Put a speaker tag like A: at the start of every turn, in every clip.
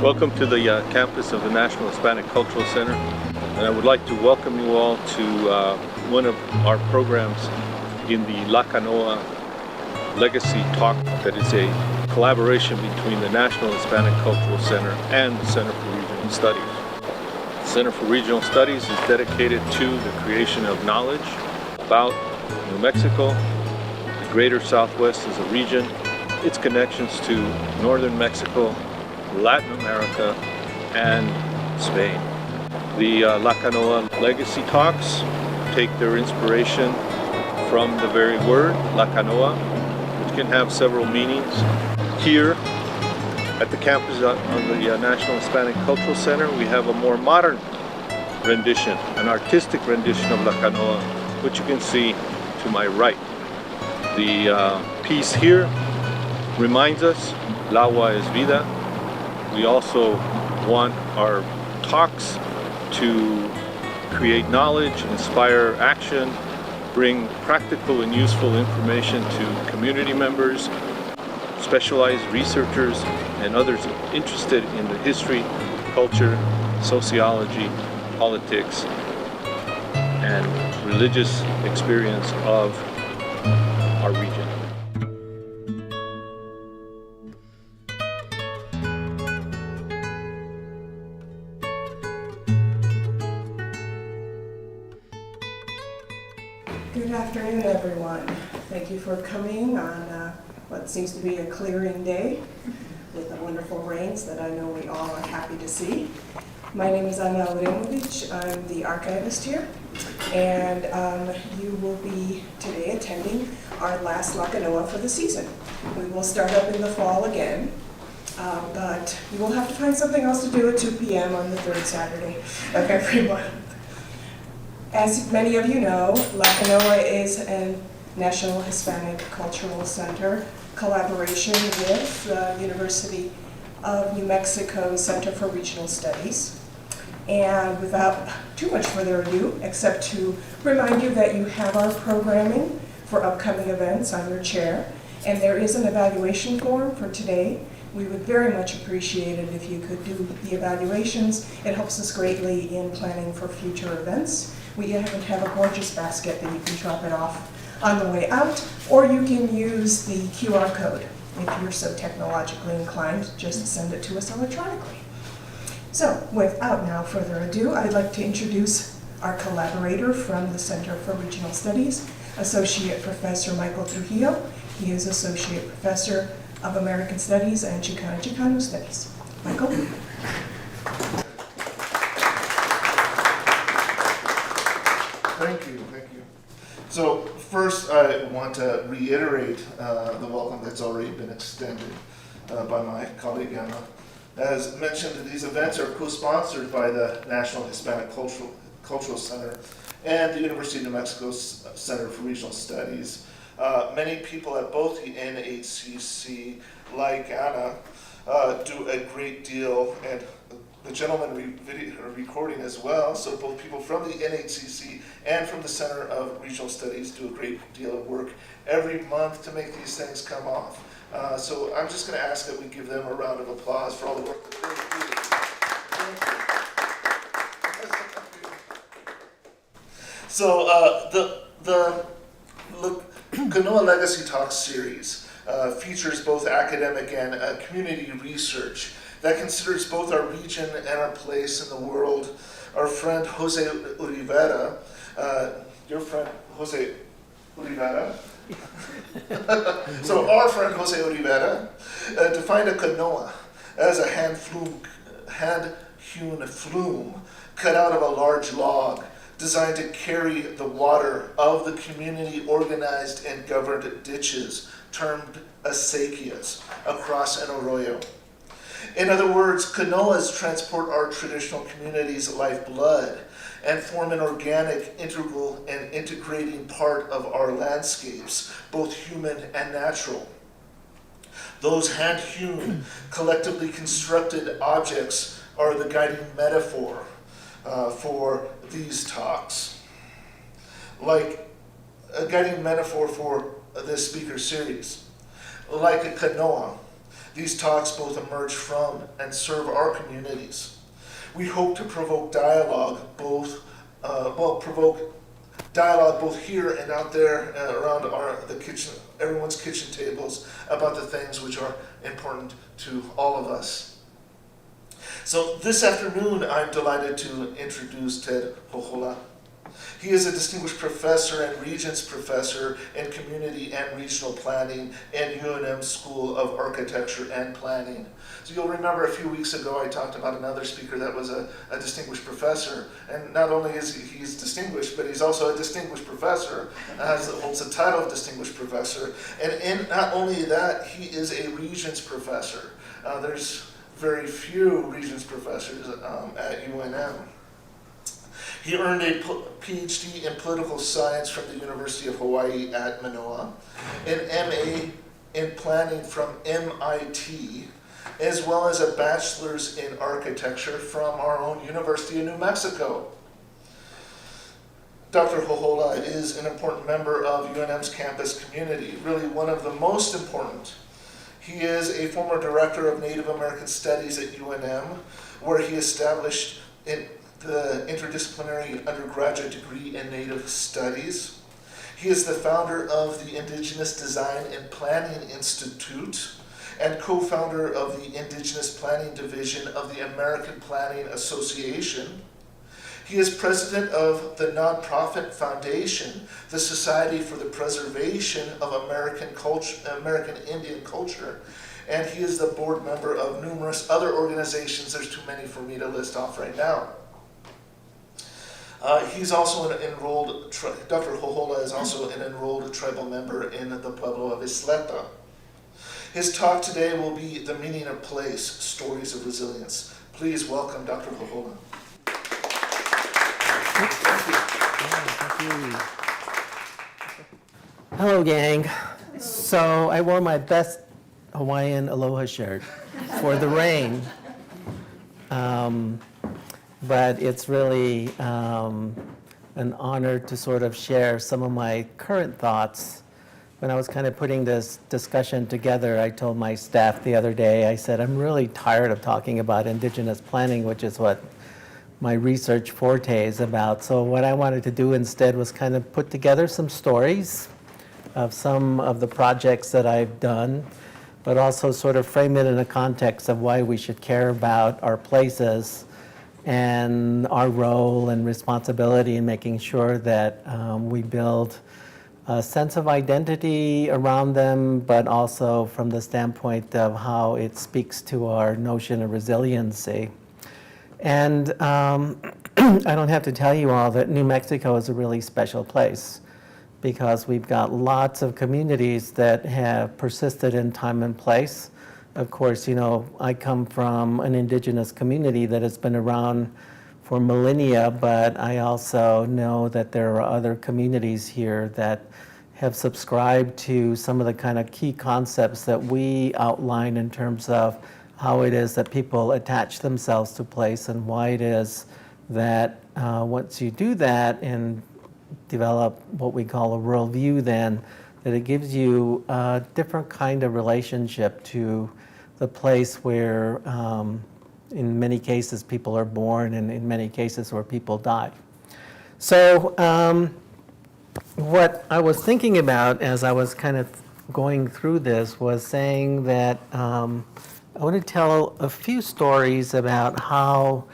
A: Welcome to the campus of the National Hispanic Cultural Center, and I would like to welcome you all to one of our programs in the La Canoa Legacy Talk that is a collaboration between the National Hispanic Cultural Center and the Center for Regional Studies. The Center for Regional Studies is dedicated to the creation of knowledge about New Mexico, the greater Southwest as a region, its connections to northern Mexico, Latin America, and Spain. The La Canoa Legacy Talks take their inspiration from the very word La Canoa, which can have several meanings. Here at the campus of the National Hispanic Cultural Center, we have a more modern rendition, an artistic rendition of La Canoa, which you can see to my right. The piece here reminds us, El agua es vida. We also want our talks to create knowledge, inspire action, bring practical and useful information to community members, specialized researchers, and others interested in the history, culture, sociology, politics, and religious experience of our region.
B: Good afternoon, everyone. Thank you for coming on what seems to be a clearing day with the wonderful rains that I know we all are happy to see. My name is Ana Abramovich. I'm the archivist here, and you will be today attending our last La Canoa for the season. We will start up in the fall again, but you will have to find something else to do at 2 p.m. on the third Saturday of every month. As many of you know, La Canoa is a National Hispanic Cultural Center collaboration with the University of New Mexico Center for Regional Studies. And without too much further ado, except to remind you that you have our programming for upcoming events on your chair, and there is an evaluation form for today. We would very much appreciate it if you could do the evaluations. It helps us greatly in planning for future events. We even have a gorgeous basket that you can drop it off on the way out, or you can use the QR code. If you're so technologically inclined, just send it to us electronically. So, without now further ado, I'd like to introduce our collaborator from the Center for Regional Studies, Associate Professor Michael Trujillo. He is Associate Professor of American Studies and Chicano Studies. Michael?
C: Thank you. So first I want to reiterate the welcome that's already been extended by my colleague Anna. As mentioned, these events are co-sponsored by the National Hispanic Cultural Center and the University of New Mexico's Center for Regional Studies. Many people at both the NHCC, like Anna, do a great deal, and the gentleman recording as well, so both people from the NHCC and from the Center of Regional Studies do a great deal of work every month to make these things come off. So I'm just going to ask that we give them a round of applause for all the work that they do. So the Canoa Legacy Talks series features both academic and community research that considers both our region and our place in the world. Our friend Jose Urivera, your friend Jose Urivera, so our friend Jose Urivera defined a canoa as a hand-hewn flume cut out of a large log designed to carry the water of the community organized and governed ditches termed acequias across an arroyo. In other words, canoas transport our traditional community's lifeblood and form an organic, integral, and integrating part of our landscapes, both human and natural. Those hand-hewn, collectively constructed objects are the guiding metaphor for these talks. Like a guiding metaphor for this speaker series. Like a canoa, These talks both emerge from and serve our communities. We hope to provoke dialogue both here and out there around the kitchen, everyone's kitchen tables, about the things which are important to all of us. So this afternoon, I'm delighted to introduce Ted Hohola. He is a distinguished professor and Regents Professor in Community and Regional Planning in UNM School of Architecture and Planning. So you'll remember a few weeks ago I talked about another speaker that was a distinguished professor, and not only is he's distinguished, but he's also a distinguished professor, holds the title of distinguished professor, and not only that, he is a Regents Professor. There's very few Regents Professors at UNM. He earned a PhD in political science from the University of Hawaii at Manoa, an MA in planning from MIT, as well as a bachelor's in architecture from our own University of New Mexico. Dr. Hohola is an important member of UNM's campus community, really one of the most important. He is a former director of Native American Studies at UNM, where he established the interdisciplinary undergraduate degree in Native Studies. He is the founder of the Indigenous Design and Planning Institute and co-founder of the Indigenous Planning Division of the American Planning Association. He is president of the nonprofit foundation, the Society for the Preservation of American Indian Culture, and he is the board member of numerous other organizations. There's too many for me to list off right now. He's also an enrolled, Dr. Hohola is also an enrolled tribal member in the Pueblo of Isleta. His talk today will be The Meaning of Place, Stories of Resilience. Please welcome Dr. Hohola.
D: Hello, gang. So I wore my best Hawaiian aloha shirt for the rain. But it's really an honor to sort of share some of my current thoughts. When I was kind of putting this discussion together, I told my staff the other day, I said, I'm really tired of talking about Indigenous planning, which is what my research forte is about. So what I wanted to do instead was kind of put together some stories of some of the projects that I've done, but also sort of frame it in a context of why we should care about our places and our role and responsibility in making sure that we build a sense of identity around them, but also from the standpoint of how it speaks to our notion of resiliency. And I don't have to tell you all that New Mexico is a really special place because we've got lots of communities that have persisted in time and place. Of course, you know, I come from an indigenous community that has been around for millennia, but I also know that there are other communities here that have subscribed to some of the kind of key concepts that we outline in terms of how it is that people attach themselves to place and why it is that once you do that and develop what we call a worldview, then that it gives you a different kind of relationship to the place where in many cases people are born and in many cases where people die. So what I was thinking about as I was kind of going through this was saying that I want to tell a few stories about how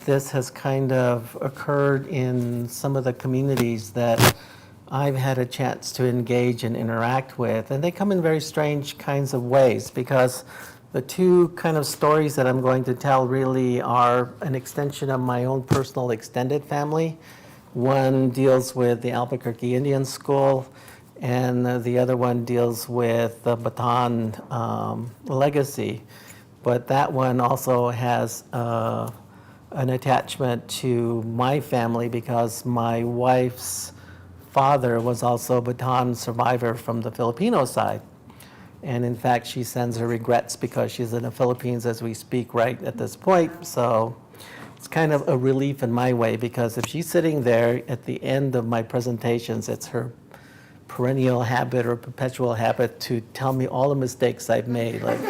D: this has kind of occurred in some of the communities that I've had a chance to engage and interact with. And they come in very strange kinds of ways because the two kind of stories that I'm going to tell really are an extension of my own personal extended family. One deals with the Albuquerque Indian School, and the other one deals with the Bataan legacy. But that one also has an attachment to my family because my wife's father was also a Bataan survivor from the Filipino side. And in fact, she sends her regrets because she's in the Philippines as we speak right at this point. So it's kind of a relief in my way because if she's sitting there at the end of my presentations, it's her perennial habit or perpetual habit to tell me all the mistakes I've made. Like,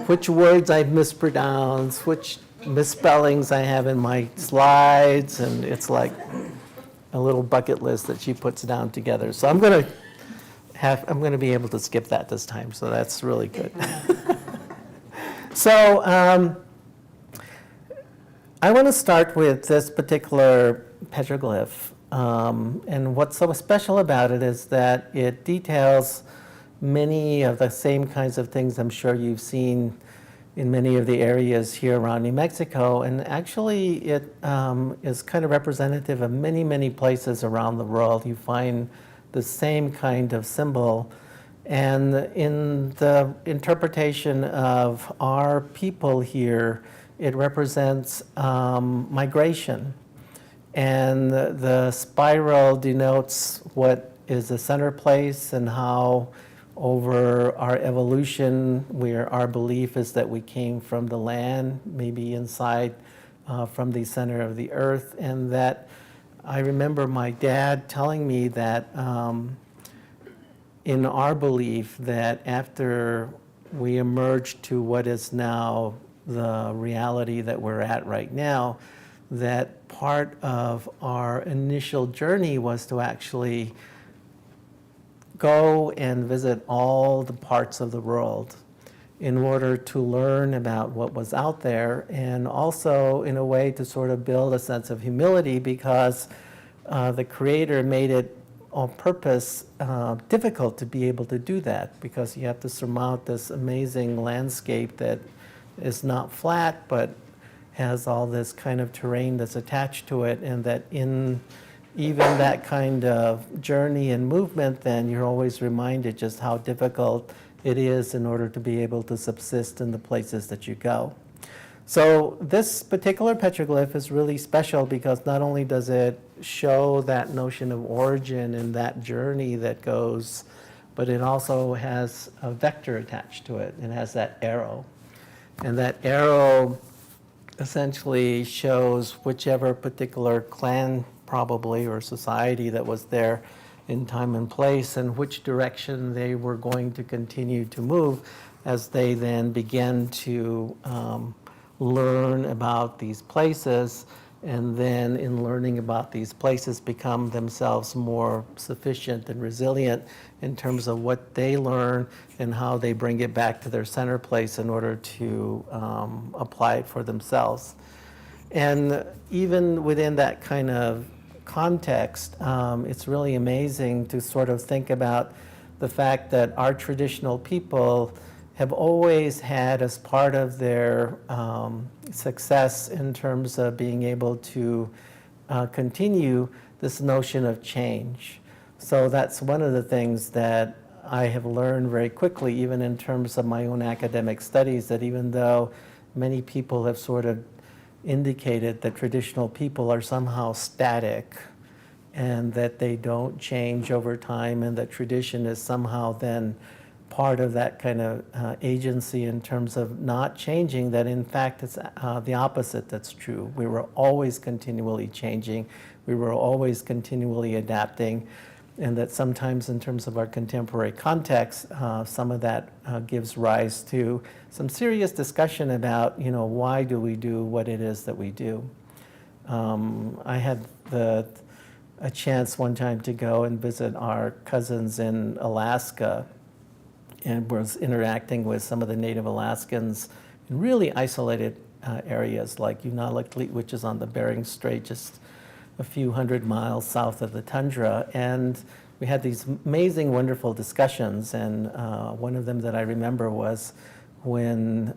D: which words I've mispronounced, which misspellings I have in my slides, and it's like a little bucket list that she puts down together. So I'm going to be able to skip that this time, so that's really good. So I want to start with this particular petroglyph. And what's so special about it is that it details many of the same kinds of things I'm sure you've seen in many of the areas here around New Mexico. And actually, it is kind of representative of many, many places around the world. You find the same kind of symbol. And in the interpretation of our people here, it represents migration. And the spiral denotes what is the center place and how over our evolution, our belief is that we came from the land, maybe inside from the center of the earth. And that I remember my dad telling me that in our belief that after we emerged to what is now the reality that we're at right now, that part of our initial journey was to actually go and visit all the parts of the world in order to learn about what was out there, and also in a way to sort of build a sense of humility, because the Creator made it on purpose difficult to be able to do that, because you have to surmount this amazing landscape that is not flat but has all this kind of terrain that's attached to it, and that in even that kind of journey and movement, then you're always reminded just how difficult it is in order to be able to subsist in the places that you go. So this particular petroglyph is really special because not only does it show that notion of origin and that journey that goes, but it also has a vector attached to it. It has that arrow. And that arrow essentially shows whichever particular clan probably or society that was there in time and place, and which direction they were going to continue to move as they then began to learn about these places, and then in learning about these places become themselves more sufficient and resilient in terms of what they learn and how they bring it back to their center place in order to apply it for themselves. And even within that kind of context, it's really amazing to sort of think about the fact that our traditional people have always had as part of their success in terms of being able to continue this notion of change. So that's one of the things that I have learned very quickly, even in terms of my own academic studies, that even though many people have sort of indicated that traditional people are somehow static and that they don't change over time, and that tradition is somehow then part of that kind of agency in terms of not changing, that in fact it's the opposite that's true. We were always continually changing, we were always continually adapting, and that sometimes in terms of our contemporary context, some of that gives rise to some serious discussion about, why do we do what it is that we do. I had a chance one time to go and visit our cousins in Alaska, and was interacting with some of the native Alaskans in really isolated areas like Unalakleet, which is on the Bering Strait, just a few hundred miles south of the tundra. And we had these amazing, wonderful discussions. And one of them that I remember was when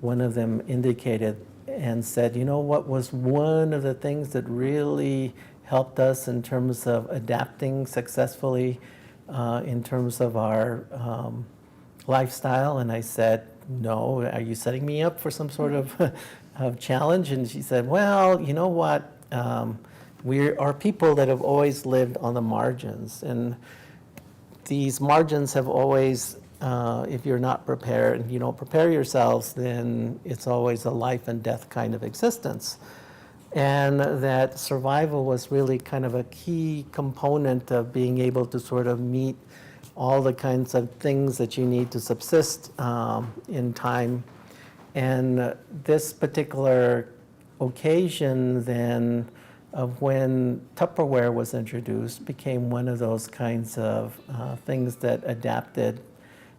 D: one of them indicated and said, what was one of the things that really helped us in terms of adapting successfully in terms of our lifestyle? And I said, no, are you setting me up for some sort of challenge? And she said, well, you know what? We are people that have always lived on the margins. And these margins have always, if you're not prepared, you don't prepare yourselves, then it's always a life and death kind of existence. and that survival was really kind of a key component of being able to sort of meet all the kinds of things that you need to subsist in time. And this particular occasion then of when Tupperware was introduced became one of those kinds of things that adapted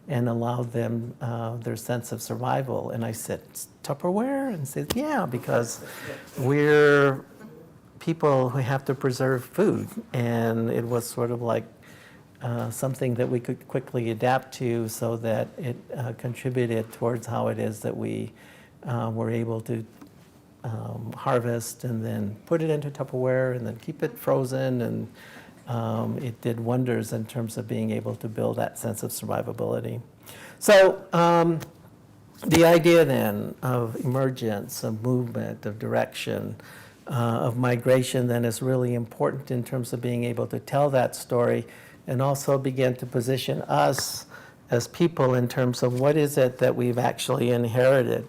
D: and allowed them their sense of survival. And I said, Tupperware? And said, yeah, because we're people who have to preserve food. And it was sort of like something that we could quickly adapt to so that it contributed towards how it is that we were able to harvest and then put it into Tupperware and then keep it frozen. And it did wonders in terms of being able to build that sense of survivability. So the idea then of emergence, of movement, of direction, of migration then is really important in terms of being able to tell that story and also begin to position us as people in terms of what is it that we've actually inherited.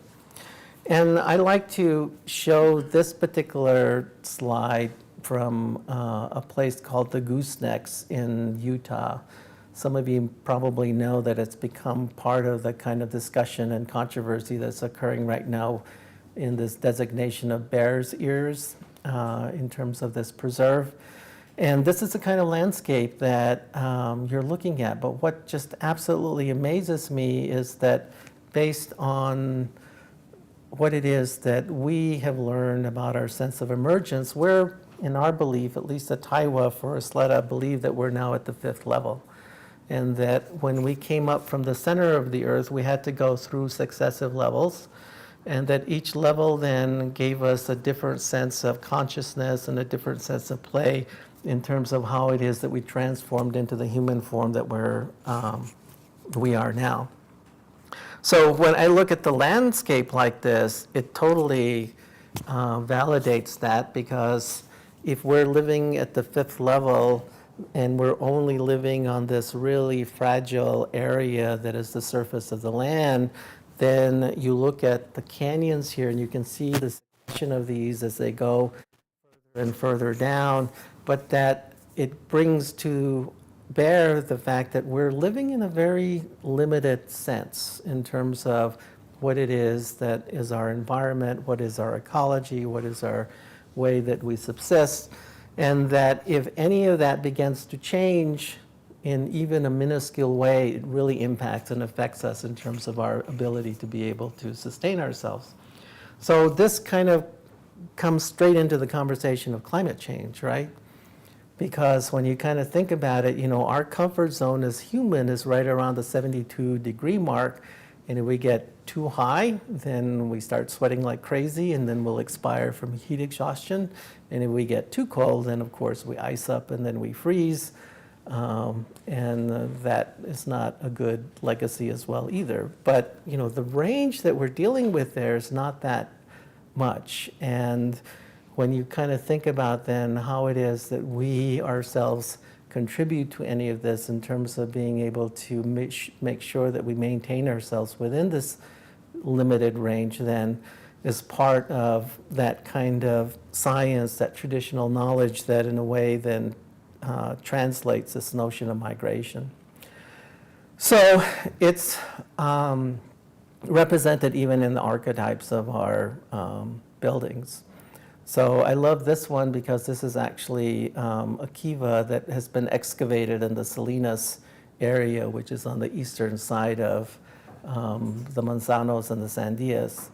D: And I like to show this particular slide from a place called the Goosenecks in Utah. Some of you probably know that it's become part of the kind of discussion and controversy that's occurring right now in this designation of Bears Ears in terms of this preserve. And this is the kind of landscape that you're looking at. But what just absolutely amazes me is that based on what it is that we have learned about our sense of emergence, we're, in our belief, at least at Taiwa for Isleta, believe that we're now at the 5th level. And that when we came up from the center of the earth, we had to go through successive levels. And that each level then gave us a different sense of consciousness and a different sense of play in terms of how it is that we transformed into the human form that we are now. So when I look at the landscape like this, it totally validates that, because if we're living at the 5th level and we're only living on this really fragile area that is the surface of the land, then you look at the canyons here and you can see the section of these as they go further and further down, but that it brings to bear the fact that we're living in a very limited sense in terms of what it is that is our environment, what is our ecology, what is our way that we subsist, and that if any of that begins to change in even a minuscule way, it really impacts and affects us in terms of our ability to be able to sustain ourselves. So this kind of comes straight into the conversation of climate change, right? Because when you kind of think about it, you know, our comfort zone as human is right around the 72-degree mark. And if we get too high, then we start sweating like crazy, and then we'll expire from heat exhaustion. And if we get too cold, then of course we ice up and then we freeze. And that is not a good legacy as well either. But, you know, the range that we're dealing with there is not that much. And when you kind of think about then how it is that we ourselves contribute to any of this in terms of being able to make sure that we maintain ourselves within this limited range, then is part of that kind of science, that traditional knowledge that in a way then translates this notion of migration. So it's represented even in the archetypes of our buildings. So I love this one because this is actually a kiva that has been excavated in the Salinas area, which is on the eastern side of the Manzanos and the Sandias.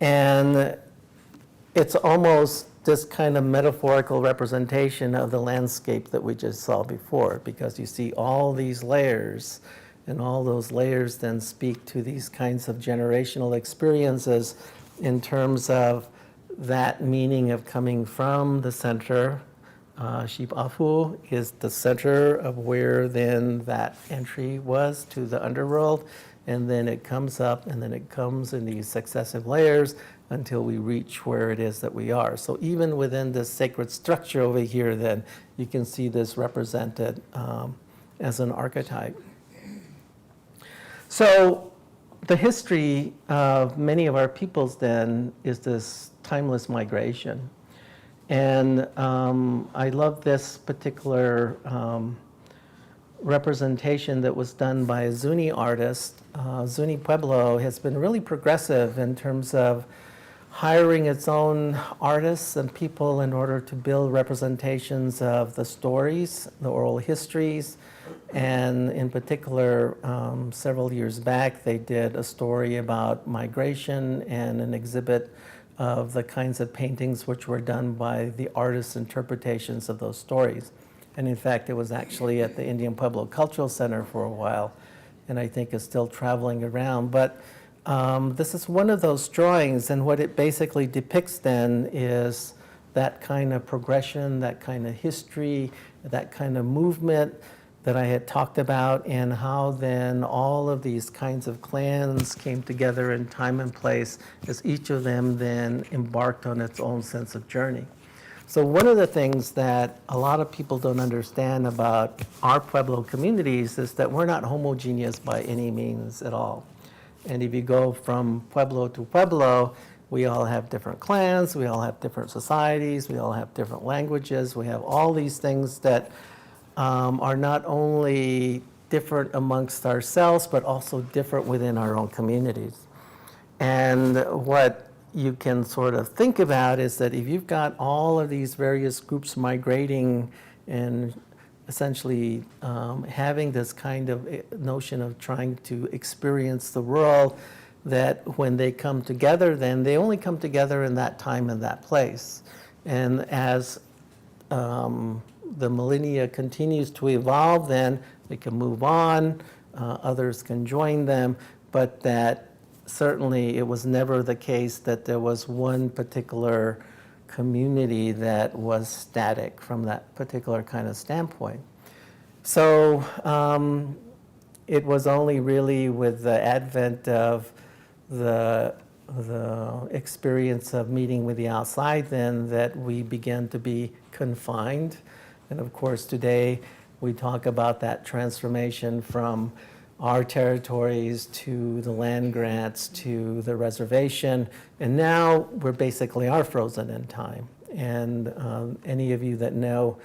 D: And it's almost this kind of metaphorical representation of the landscape that we just saw before, because you see all these layers, and all those layers then speak to these kinds of generational experiences in terms of that meaning of coming from the center. Shipafu is the center of where then that entry was to the underworld, and then it comes up, and then it comes in these successive layers until we reach where it is that we are. So even within this sacred structure over here, then you can see this represented as an archetype. So the history of many of our peoples then is this timeless migration. And I love this particular representation that was done by a Zuni artist. Zuni Pueblo has been really progressive in terms of hiring its own artists and people in order to build representations of the stories, the oral histories, and in particular, several years back, they did a story about migration and an exhibit of the kinds of paintings which were done by the artists' interpretations of those stories. And in fact, it was actually at the Indian Pueblo Cultural Center for a while, and I think is still traveling around. But this is one of those drawings, and what it basically depicts then is that kind of progression, that kind of history, that kind of movement that I had talked about, and how then all of these kinds of clans came together in time and place as each of them then embarked on its own sense of journey. So one of the things that a lot of people don't understand about our Pueblo communities is that we're not homogeneous by any means at all. And if you go from Pueblo to Pueblo, we all have different clans, we all have different societies, we all have different languages, we have all these things that are not only different amongst ourselves, but also different within our own communities. And what you can sort of think about is that if you've got all of these various groups migrating and essentially having this kind of notion of trying to experience the world, that when they come together, then they only come together in that time and that place. And as the millennia continues to evolve, then they can move on, others can join them, but that certainly it was never the case that there was one particular community that was static from that particular kind of standpoint. So it was only really with the advent of the experience of meeting with the outside then that we began to be confined. And of course today we talk about that transformation from our territories to the land grants to the reservation, and now we're basically are frozen in time. And any of you that know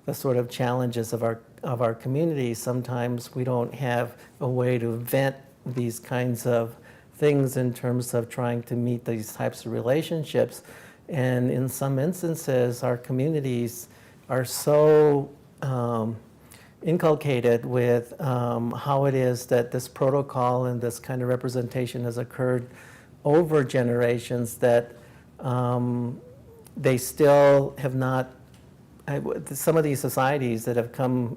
D: the sort of challenges of our community, sometimes we don't have a way to vent these kinds of things in terms of trying to meet these types of relationships. And in some instances, our communities are so inculcated with how it is that this protocol and this kind of representation has occurred over generations that they still have not, some of these societies that have come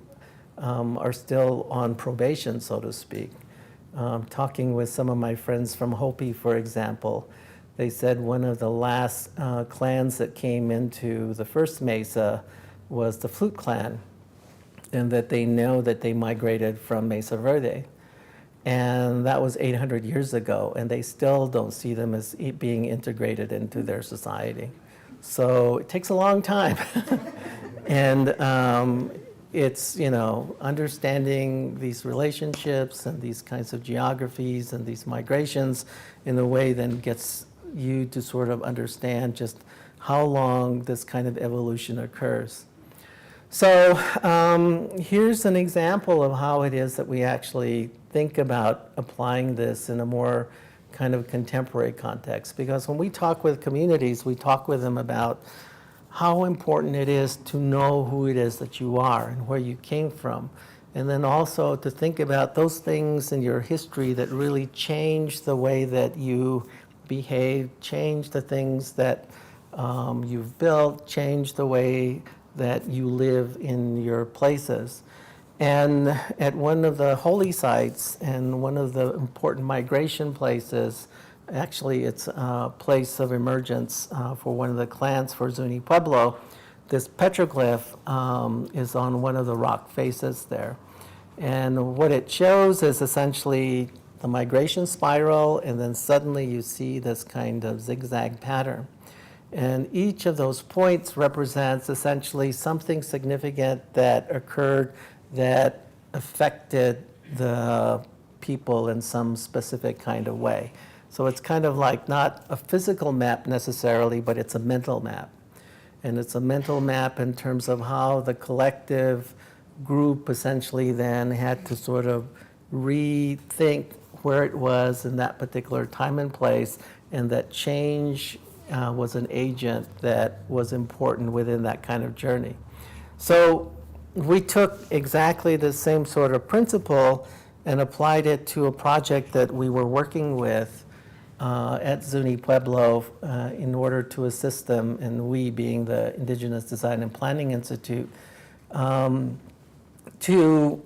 D: are still on probation, so to speak. Talking with some of my friends from Hopi, for example, they said one of the last clans that came into the first Mesa was the Flute Clan, and that they know that they migrated from Mesa Verde. And that was 800 years ago, and they still don't see them as being integrated into their society. So it takes a long time. And it's, you know, understanding these relationships and these kinds of geographies and these migrations in a way then gets you to sort of understand just how long this kind of evolution occurs. So here's an example of how it is that we actually think about applying this in a more kind of contemporary context. Because when we talk with communities, we talk with them about how important it is to know who it is that you are and where you came from. And then also to think about those things in your history that really change the way that you behave, change the things that you've built, change the way that you live in your places. And at one of the holy sites and one of the important migration places, actually it's a place of emergence for one of the clans for Zuni Pueblo, this petroglyph is on one of the rock faces there. And what it shows is essentially the migration spiral, and then suddenly you see this kind of zigzag pattern. And each of those points represents essentially something significant that occurred that affected the people in some specific kind of way. So it's kind of like not a physical map necessarily, but it's a mental map. And it's a mental map in terms of how the collective group essentially then had to sort of rethink where it was in that particular time and place, and that change was an agent that was important within that kind of journey. So we took exactly the same sort of principle and applied it to a project that we were working with at Zuni Pueblo in order to assist them, and we being the Indigenous Design and Planning Institute, to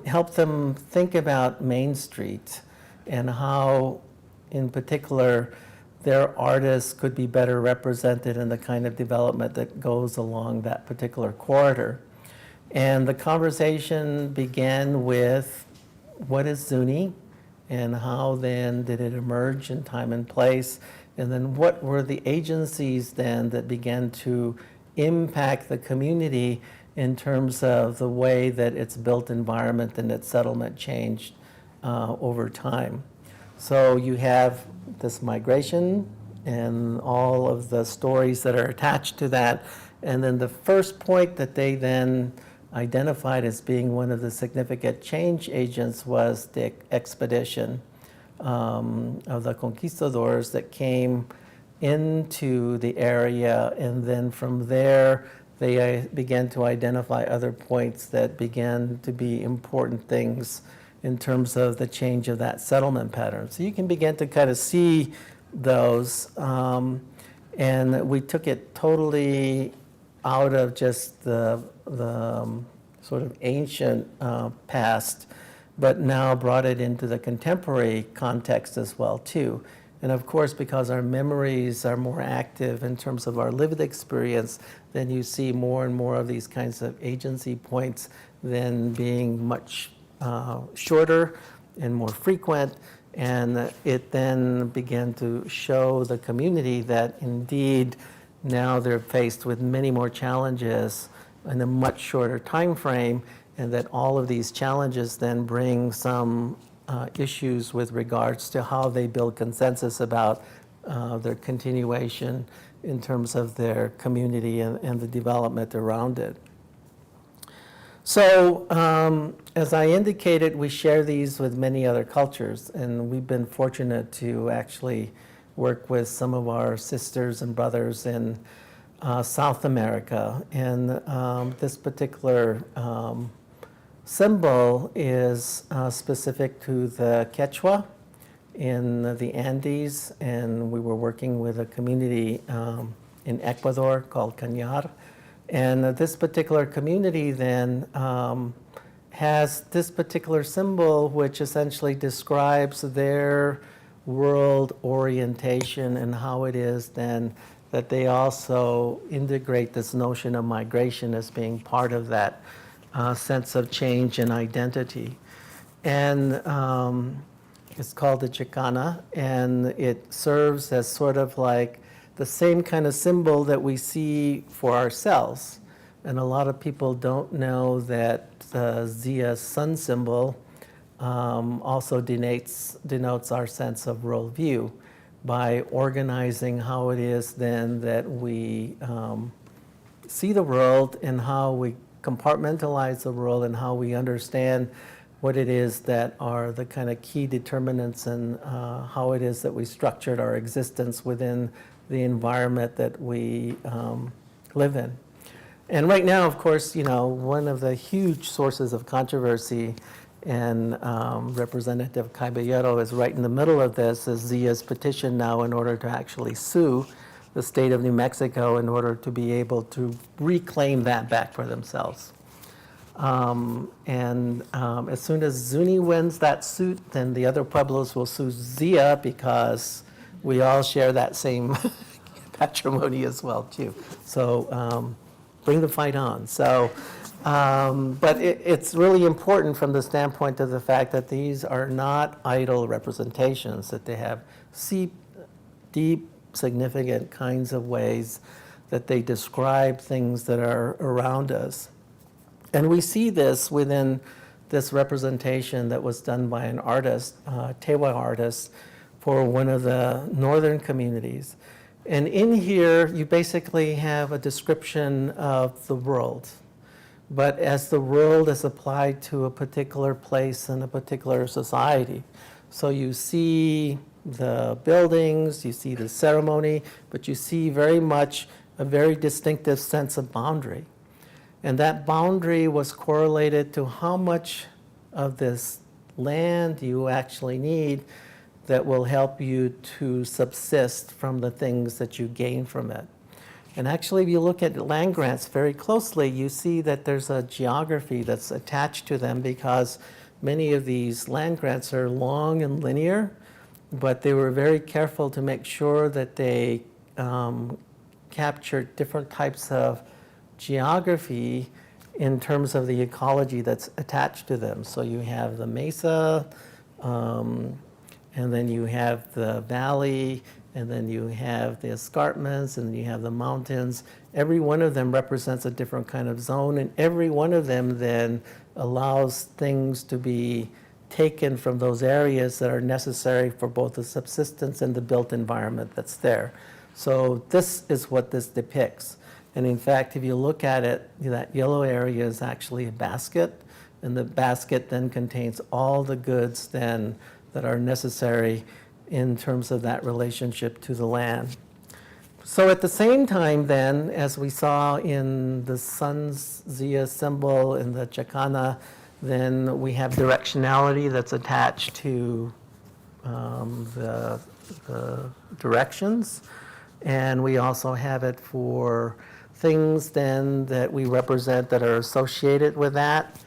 D: help them think about Main Street and how, in particular, their artists could be better represented in the kind of development that goes along that particular corridor. And the conversation began with what is Zuni, and how then did it emerge in time and place, and then what were the agencies then that began to impact the community in terms of the way that its built environment and its settlement changed over time. So you have this migration and all of the stories that are attached to that, and then the first point that they then identified as being one of the significant change agents was the expedition of the conquistadors that came into the area, and then from there they began to identify other points that began to be important things in terms of the change of that settlement pattern. So you can begin to kind of see those, and we took it totally out of just the sort of ancient past, but now brought it into the contemporary context as well too. And of course, because our memories are more active in terms of our lived experience, then you see more and more of these kinds of agency points then being much shorter and more frequent. And it then began to show the community that indeed now they're faced with many more challenges in a much shorter time frame, and that all of these challenges then bring some issues with regards to how they build consensus about their continuation in terms of their community and the development around it. So as I indicated, we share these with many other cultures, and we've been fortunate to actually work with some of our sisters and brothers in South America. And this particular symbol is specific to the Quechua in the Andes, and we were working with a community in Ecuador called Cañar. And this particular community then has this particular symbol, which essentially describes their world orientation and how it is then that they also integrate this notion of migration as being part of that sense of change and identity. And it's called the Chicana, and it serves as sort of like the same kind of symbol that we see for ourselves. And a lot of people don't know that Zia's sun symbol also denotes our sense of worldview by organizing how it is then that we see the world and how we compartmentalize the world and how we understand what it is that are the kind of key determinants and how it is that we structured our existence within the environment that we live in. And right now, of course, you know, one of the huge sources of controversy, and Representative Caballero is right in the middle of this, is Zia's petition now in order to actually sue the state of New Mexico in order to be able to reclaim that back for themselves. As soon as Zuni wins that suit, then the other pueblos will sue Zia because we all share that same patrimony as well too. So bring the fight on. So, but it's really important from the standpoint of the fact that these are not idle representations, that they have deep, significant kinds of ways that they describe things that are around us. And we see this within this representation that was done by an artist, Tewa artist, for one of the northern communities. And in here, you basically have a description of the world. But as the world is applied to a particular place and a particular society. So you see the buildings, you see the ceremony, but you see very much a very distinctive sense of boundary. And that boundary was correlated to how much of this land you actually need that will help you to subsist from the things that you gain from it. And actually, if you look at land grants very closely, you see that there's a geography that's attached to them because many of these land grants are long and linear, but they were very careful to make sure that they captured different types of geography in terms of the ecology that's attached to them. So you have the mesa, and then you have the valley, and then you have the escarpments, and you have the mountains. Every one of them represents a different kind of zone, and every one of them then allows things to be taken from those areas that are necessary for both the subsistence and the built environment that's there. So this is what this depicts. And in fact, if you look at it, that yellow area is actually a basket, and the basket then contains all the goods then that are necessary in terms of that relationship to the land. So at the same time then, as we saw in the sun's Zia symbol in the Chakana, then we have directionality that's attached to the directions. And we also have it for things then that we represent that are associated with that.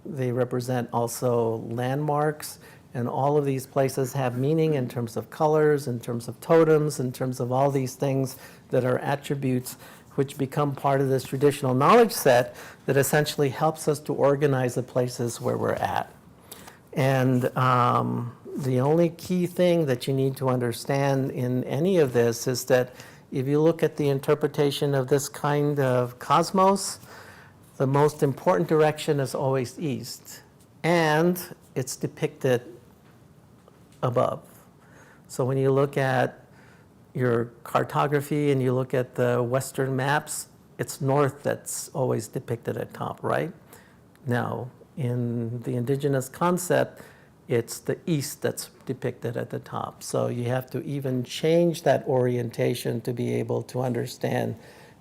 D: They represent also landmarks, and all of these places have meaning in terms of colors, in terms of totems, in terms of all these things that are attributes which become part of this traditional knowledge set that essentially helps us to organize the places where we're at. And the only key thing that you need to understand in any of this is that if you look at the interpretation of this kind of cosmos, the most important direction is always east, and it's depicted above. So when you look at your cartography and you look at the Western maps, it's north that's always depicted at top, right? Now, in the indigenous concept, it's the east that's depicted at the top. So you have to even change that orientation to be able to understand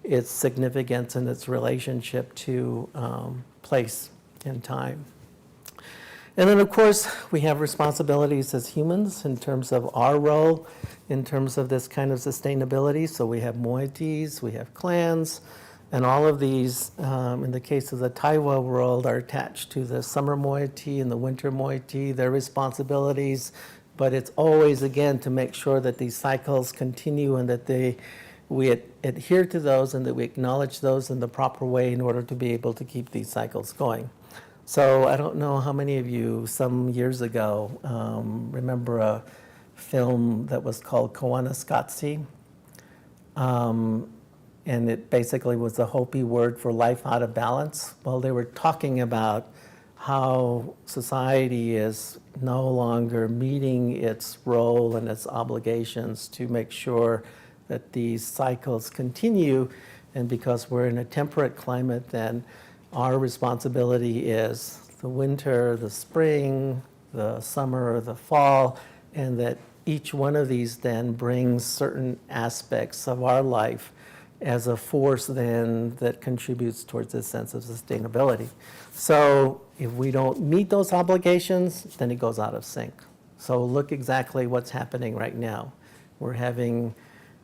D: its significance and its relationship to place and time. And then, of course, we have responsibilities as humans in terms of our role, in terms of this kind of sustainability. So we have moieties, we have clans, and all of these, in the case of the Taiwa world, are attached to the summer moiety and the winter moiety, their responsibilities. But it's always, again, to make sure that these cycles continue and that we adhere to those and that we acknowledge those in the proper way in order to be able to keep these cycles going. So I don't know how many of you, some years ago, remember a film that was called Koanaskatsi. And it basically was the Hopi word for life out of balance. Well, they were talking about how society is no longer meeting its role and its obligations to make sure that these cycles continue. And because we're in a temperate climate, then our responsibility is the winter, the spring, the summer, the fall, and that each one of these then brings certain aspects of our life as a force then that contributes towards this sense of sustainability. So if we don't meet those obligations, then it goes out of sync. So look exactly what's happening right now. We're having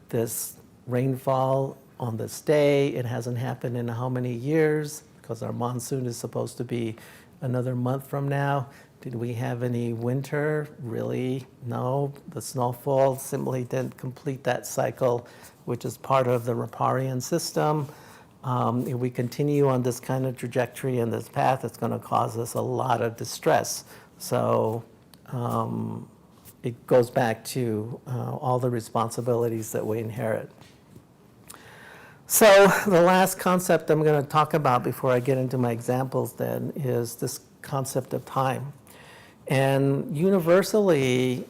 D: this rainfall on this day. It hasn't happened in how many years, because our monsoon is supposed to be another month from now. Did we have any winter? Really? No. The snowfall simply didn't complete that cycle, which is part of the riparian system. If we continue on this kind of trajectory and this path, it's going to cause us a lot of distress. So it goes back to all the responsibilities that we inherit. So the last concept I'm going to talk about before I get into my examples then is this concept of time. And universally,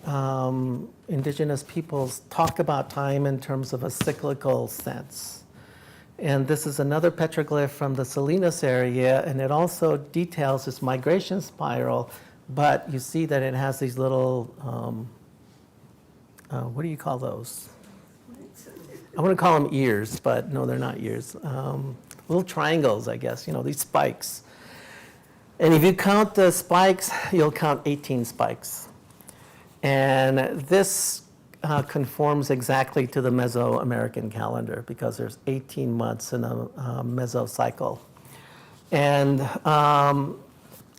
D: indigenous peoples talk about time in terms of a cyclical sense. And this is another petroglyph from the Salinas area, and it also details this migration spiral, but you see that it has these little, what do you call those? I want to call them ears, but no, they're not ears. Little triangles, I guess, these spikes. And if you count the spikes, you'll count 18 spikes. And this conforms exactly to the Mesoamerican calendar because there's 18 months in a mesocycle. And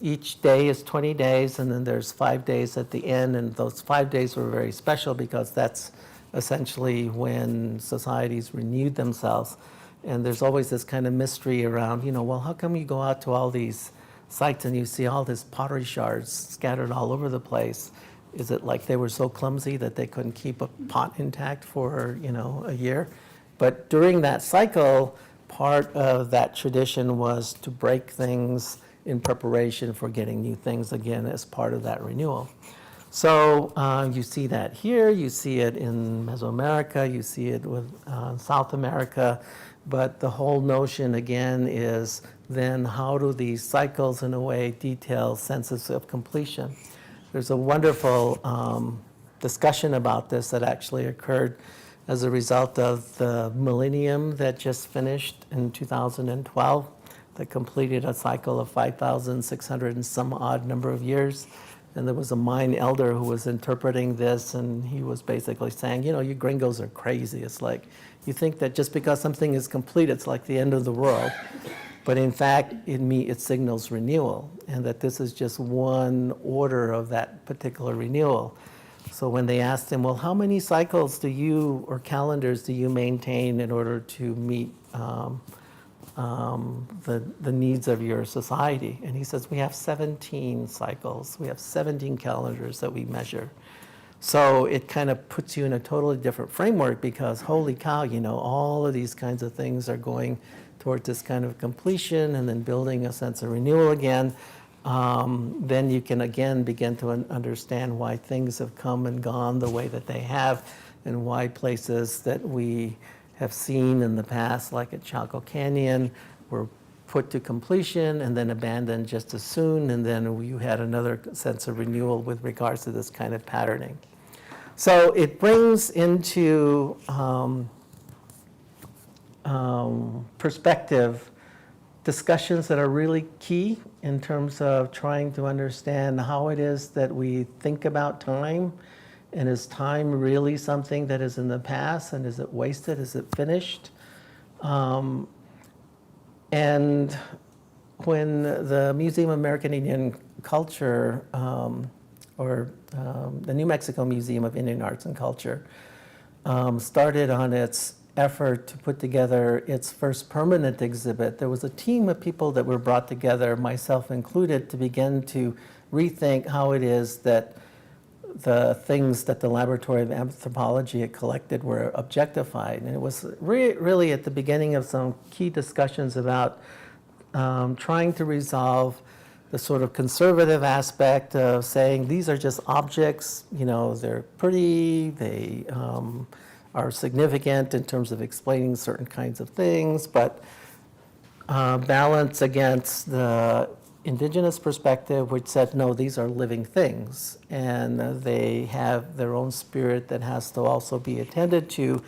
D: each day is 20 days, and then there's 5 days at the end, and those 5 days were very special because that's essentially when societies renewed themselves. And there's always this kind of mystery around, well, how come you go out to all these sites and you see all these pottery shards scattered all over the place? Is it like they were so clumsy that they couldn't keep a pot intact for, a year? But during that cycle, part of that tradition was to break things in preparation for getting new things again as part of that renewal. So you see that here, you see it in Mesoamerica, you see it with South America, but the whole notion again is then how do these cycles in a way detail senses of completion? There's a wonderful discussion about this that actually occurred as a result of the millennium that just finished in 2012, that completed a cycle of 5,600 and some odd number of years. And there was a Mayan elder who was interpreting this, and he was basically saying, you gringos are crazy. It's like, you think that just because something is complete, it's like the end of the world. But in fact, it signals renewal, and that this is just one order of that particular renewal. So when they asked him, well, how many cycles or calendars do you maintain in order to meet the needs of your society? And he says, we have 17 cycles. We have 17 calendars that we measure. So it kind of puts you in a totally different framework because, holy cow, all of these kinds of things are going towards this kind of completion and then building a sense of renewal again. Then you can again begin to understand why things have come and gone the way that they have, and why places that we have seen in the past, like at Chalco Canyon, were put to completion and then abandoned just as soon, and then you had another sense of renewal with regards to this kind of patterning. So it brings into perspective discussions that are really key in terms of trying to understand how it is that we think about time, and is time really something that is in the past, and is it wasted, is it finished? And when the Museum of American Indian Culture, the New Mexico Museum of Indian Arts and Culture, started on its effort to put together its first permanent exhibit, there was a team of people that were brought together, myself included, to begin to rethink how it is that the things that the Laboratory of Anthropology had collected were objectified. And it was really at the beginning of some key discussions about trying to resolve the sort of conservative aspect of saying these are just objects, they're pretty, they are significant in terms of explaining certain kinds of things, but balance against the indigenous perspective, which said, no, these are living things, and they have their own spirit that has to also be attended to,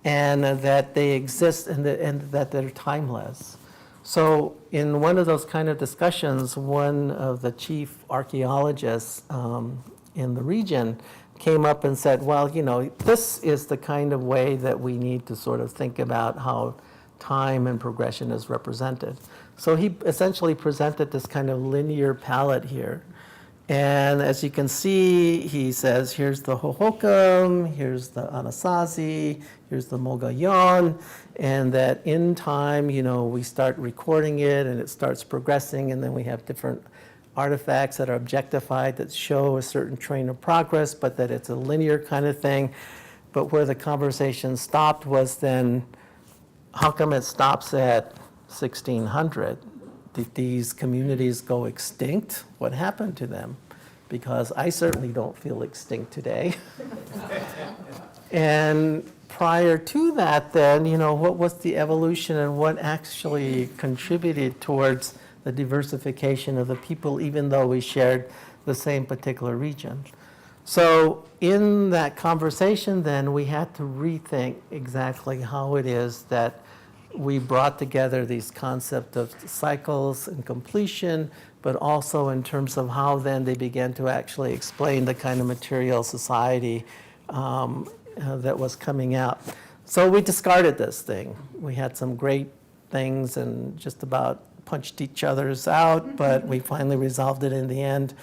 D: and that they exist and that they're timeless. So in one of those kind of discussions, one of the chief archaeologists in the region came up and said, well, this is the kind of way that we need to sort of think about how time and progression is represented. So he essentially presented this kind of linear palette here. And as you can see, he says, here's the Hohokam, here's the Anasazi, here's the Mogollon, and that in time, we start recording it and it starts progressing, and then we have different artifacts that are objectified that show a certain train of progress, but that it's a linear kind of thing. But where the conversation stopped was then, how come it stops at 1600? Did these communities go extinct? What happened to them? because I certainly don't feel extinct today. And prior to that then, what was the evolution and what actually contributed towards the diversification of the people, even though we shared the same particular region? So in that conversation then, we had to rethink exactly how it is that we brought together these concepts of cycles and completion, but also in terms of how then they began to actually explain the kind of material society that was coming out. So we discarded this thing. We had some great things and just about punched each other's out, but we finally resolved it in the end.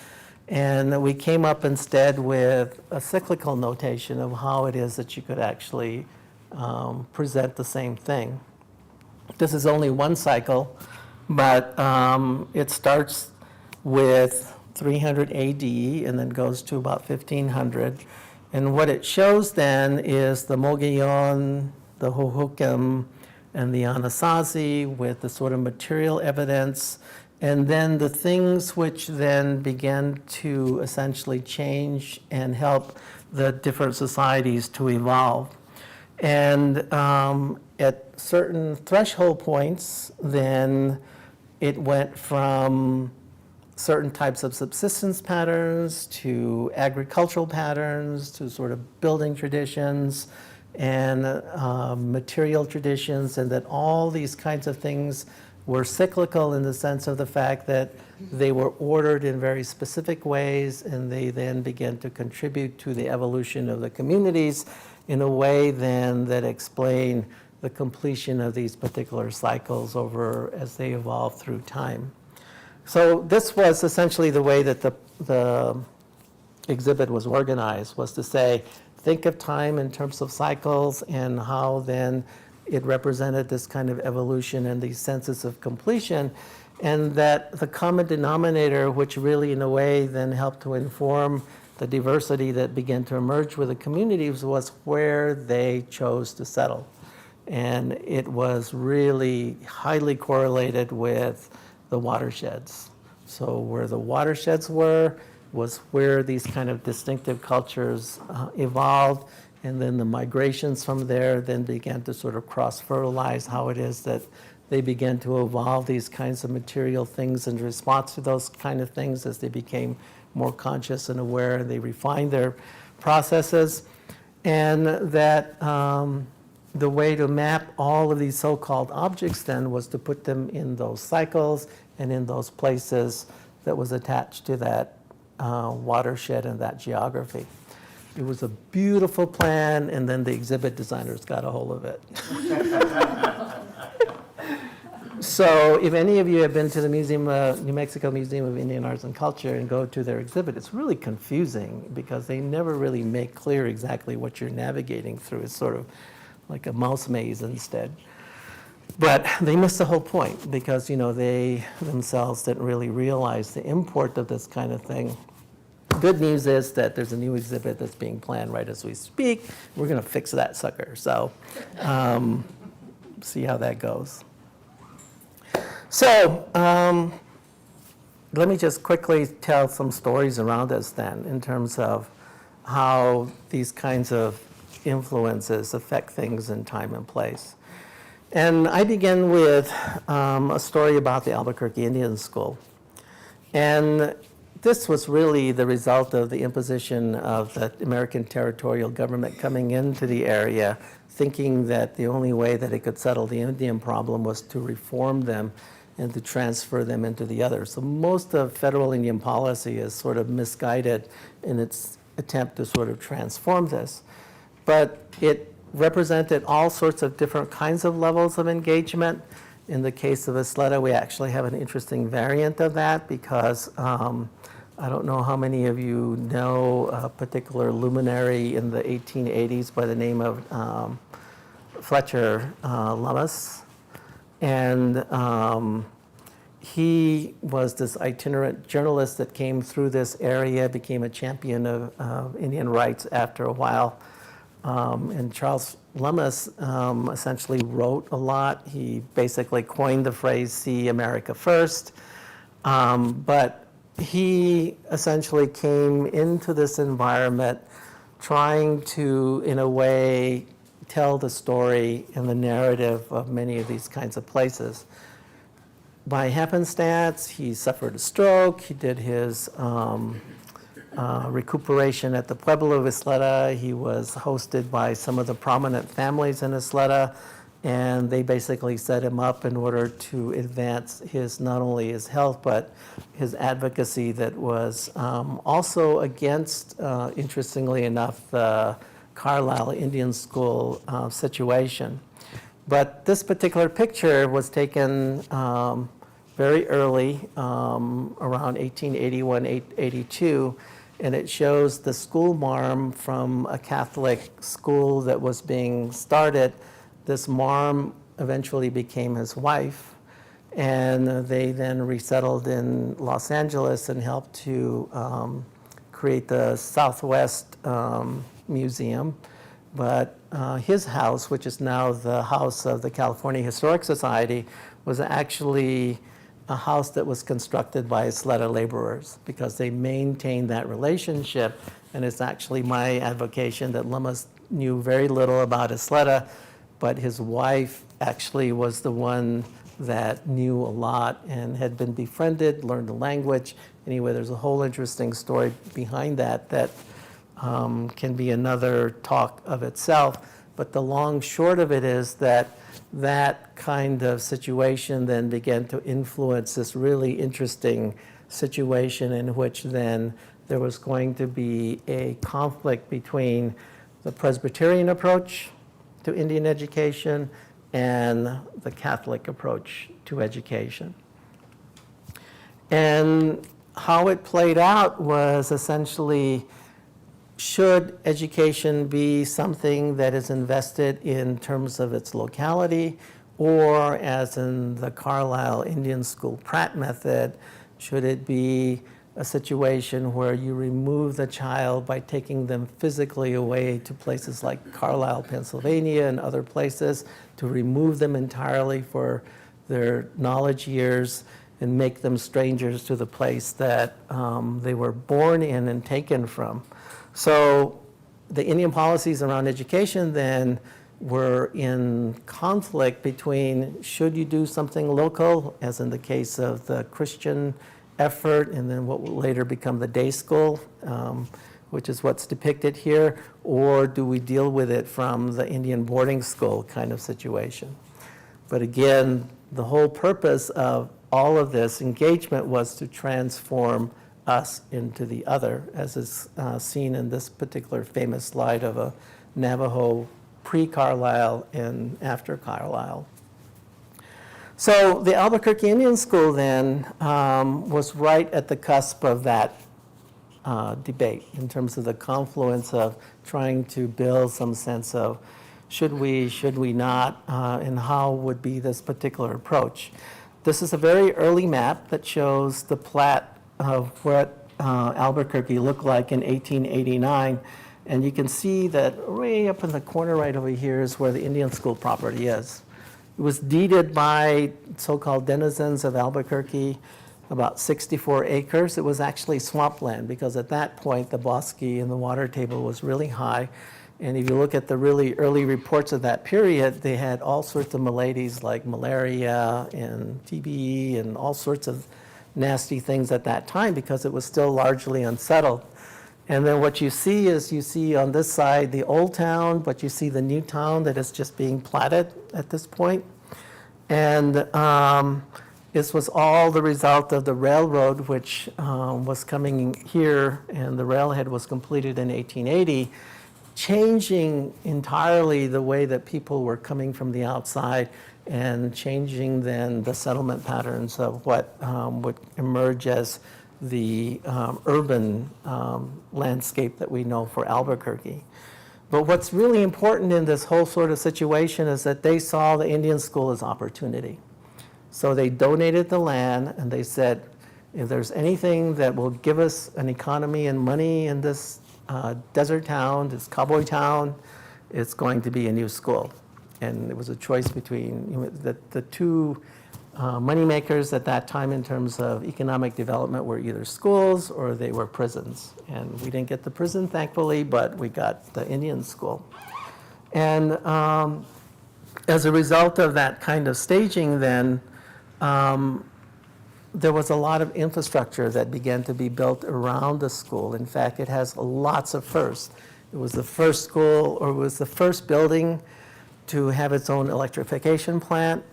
D: And we came up instead with a cyclical notation of how it is that you could actually present the same thing. This is only one cycle, but it starts with 300 AD and then goes to about 1500. And what it shows then is the Mogollon, the Hohokam, and the Anasazi with the sort of material evidence, and then the things which then began to essentially change and help the different societies to evolve. And at certain threshold points, then it went from certain types of subsistence patterns to agricultural patterns to sort of building traditions and material traditions, and that all these kinds of things were cyclical in the sense of the fact that they were ordered in very specific ways, and they then began to contribute to the evolution of the communities in a way then that explained the completion of these particular cycles over as they evolved through time. So this was essentially the way that the exhibit was organized, was to say, think of time in terms of cycles and how then it represented this kind of evolution and these senses of completion, and that the common denominator, which really in a way then helped to inform the diversity that began to emerge with the communities, was where they chose to settle. And it was really highly correlated with the watersheds. So where the watersheds were was where these kind of distinctive cultures evolved, and then the migrations from there then began to sort of cross-fertilize how it is that they began to evolve these kinds of material things in response to those kind of things as they became more conscious and aware, and they refined their processes. And that the way to map all of these so-called objects then was to put them in those cycles and in those places that was attached to that watershed and that geography. It was a beautiful plan, and then the exhibit designers got a hold of it. So if any of you have been to the New Mexico Museum of Indian Arts and Culture and go to their exhibit, it's really confusing because they never really make clear exactly what you're navigating through. It's sort of like a mouse maze instead. But they missed the whole point because, they themselves didn't really realize the import of this kind of thing. Good news is that there's a new exhibit that's being planned right as we speak. We're going to fix that sucker. So see how that goes. So let me just quickly tell some stories around this then in terms of how these kinds of influences affect things in time and place. And I begin with a story about the Albuquerque Indian School. And this was really the result of the imposition of the American territorial government coming into the area, thinking that the only way that it could settle the Indian problem was to reform them and to transfer them into the other. So most of federal Indian policy is sort of misguided in its attempt to sort of transform this. But it represented all sorts of different kinds of levels of engagement. In the case of Isleta, we actually have an interesting variant of that because I don't know how many of you know a particular luminary in the 1880s by the name of Fletcher Lummis. And he was this itinerant journalist that came through this area, became a champion of Indian rights after a while. And Charles Lummis essentially wrote a lot. He basically coined the phrase, "See America first." But he essentially came into this environment trying to, in a way, tell the story and the narrative of many of these kinds of places. By happenstance, he suffered a stroke. He did his recuperation at the Pueblo of Isleta. He was hosted by some of the prominent families in Isleta, and they basically set him up in order to advance his, not only his health, but his advocacy that was also against, interestingly enough, the Carlisle Indian School situation. But this particular picture was taken very early, around 1881, 82, and it shows the school marm from a Catholic school that was being started. This marm eventually became his wife, and they then resettled in Los Angeles and helped to create the Southwest Museum. But his house, which is now the house of the California Historic Society, was actually a house that was constructed by Isleta laborers because they maintained that relationship. And it's actually my advocation that Lummis knew very little about Isleta, but his wife actually was the one that knew a lot and had been befriended, learned the language. Anyway, there's a whole interesting story behind that that can be another talk of itself. But the long short of it is that that kind of situation then began to influence this really interesting situation in which then there was going to be a conflict between the Presbyterian approach to Indian education and the Catholic approach to education. And how it played out was essentially, should education be something that is invested in terms of its locality, or as in the Carlisle Indian School Pratt method, should it be a situation where you remove the child by taking them physically away to places like Carlisle, Pennsylvania and other places, to remove them entirely for their knowledge years and make them strangers to the place that they were born in and taken from. So the Indian policies around education then were in conflict between, should you do something local, as in the case of the Christian effort, and then what will later become the day school, which is what's depicted here, or do we deal with it from the Indian boarding school kind of situation? But again, the whole purpose of all of this engagement was to transform us into the other, as is seen in this particular famous slide of a Navajo pre-Carlisle and after Carlisle. So the Albuquerque Indian School then was right at the cusp of that debate in terms of the confluence of trying to build some sense of should we not, and how would be this particular approach. This is a very early map that shows the plat of what Albuquerque looked like in 1889. And you can see that way up in the corner right over here is where the Indian School property is. It was deeded by so-called denizens of Albuquerque, about 64 acres. It was actually swampland because at that point the bosque and the water table was really high. And if you look at the really early reports of that period, they had all sorts of maladies like malaria and TB and all sorts of nasty things at that time because it was still largely unsettled. And then what you see is, you see on this side the old town, but you see the new town that is just being platted at this point. And this was all the result of the railroad, which was coming here, and the railhead was completed in 1880, changing entirely the way that people were coming from the outside and changing then the settlement patterns of what would emerge as the urban landscape that we know for Albuquerque. But what's really important in this whole sort of situation is that they saw the Indian School as opportunity. So they donated the land and they said, if there's anything that will give us an economy and money in this desert town, this cowboy town, it's going to be a new school. And it was a choice between the two moneymakers at that time in terms of economic development were either schools or they were prisons. And we didn't get the prison, thankfully, but we got the Indian school. And as a result of that kind of staging then, there was a lot of infrastructure that began to be built around the school. In fact, it has lots of firsts. It was the first school, or it was the first building to have its own electrification plant.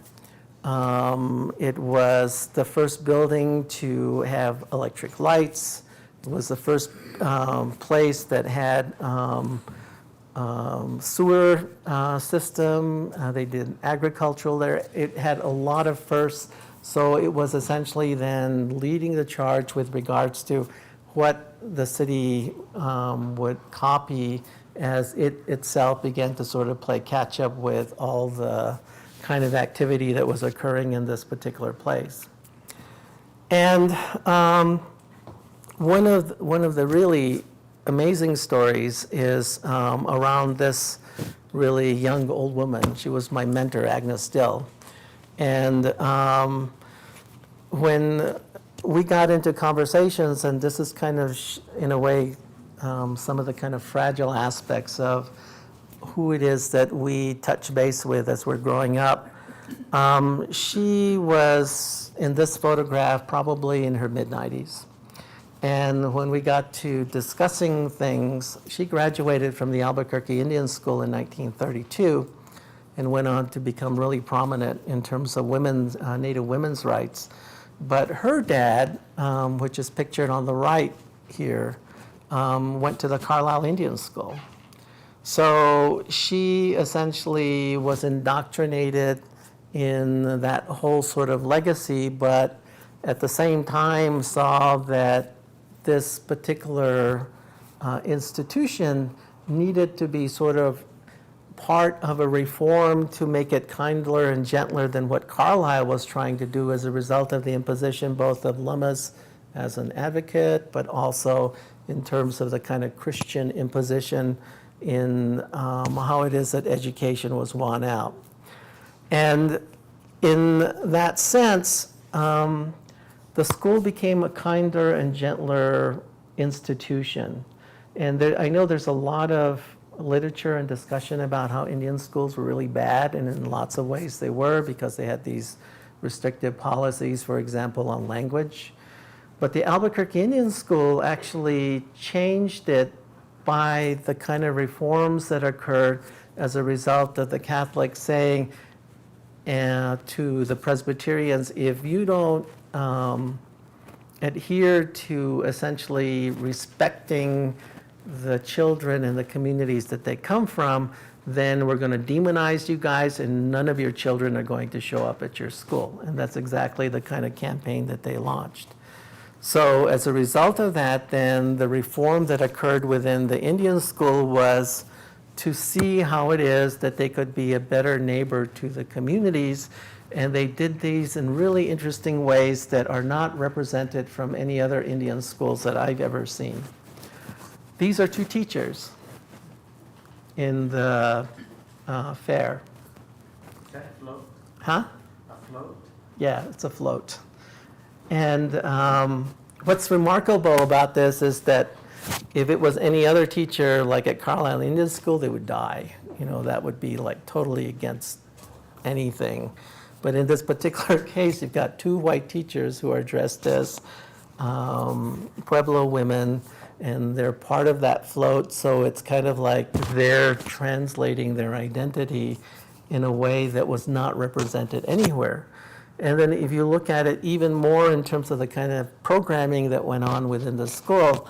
D: It was the first building to have electric lights. It was the first place that had sewer system. They did agricultural there. It had a lot of firsts. So it was essentially then leading the charge with regards to what the city would copy as it itself began to sort of play catch up with all the kind of activity that was occurring in this particular place. And one of the really amazing stories is around this really young old woman. She was my mentor, Agnes Still. And when we got into conversations, and this is kind of, in a way, some of the kind of fragile aspects of who it is that we touch base with as we're growing up. She was, in this photograph, probably in her mid-90s. And when we got to discussing things, she graduated from the Albuquerque Indian School in 1932 and went on to become really prominent in terms of women's, Native women's rights. But her dad, which is pictured on the right here, went to the Carlisle Indian School. So she essentially was indoctrinated in that whole sort of legacy, but at the same time saw that this particular institution needed to be sort of part of a reform to make it kinder and gentler than what Carlisle was trying to do as a result of the imposition both of Lummis as an advocate, but also in terms of the kind of Christian imposition in how it is that education was won out. And in that sense, the school became a kinder and gentler institution. And I know there's a lot of literature and discussion about how Indian schools were really bad, and in lots of ways they were, because they had these restrictive policies, for example, on language. But the Albuquerque Indian School actually changed it by the kind of reforms that occurred as a result of the Catholics saying to the Presbyterians, if you don't adhere to essentially respecting the children and the communities that they come from, then we're going to demonize you guys and none of your children are going to show up at your school. And that's exactly the kind of campaign that they launched. So as a result of that, then the reform that occurred within the Indian school was to see how it is that they could be a better neighbor to the communities. And they did these in really interesting ways that are not represented from any other Indian schools that I've ever seen. These are two teachers in the fair.
E: Is that a float?
D: Huh?
E: A float?
D: Yeah, it's a float. And what's remarkable about this is that if it was any other teacher, like at Carlisle Indian School, they would die. You know, that would be like totally against anything. But in this particular case, you've got two white teachers who are dressed as Pueblo women, and they're part of that float, so it's kind of like they're translating their identity in a way that was not represented anywhere. And then if you look at it even more in terms of the kind of programming that went on within the school,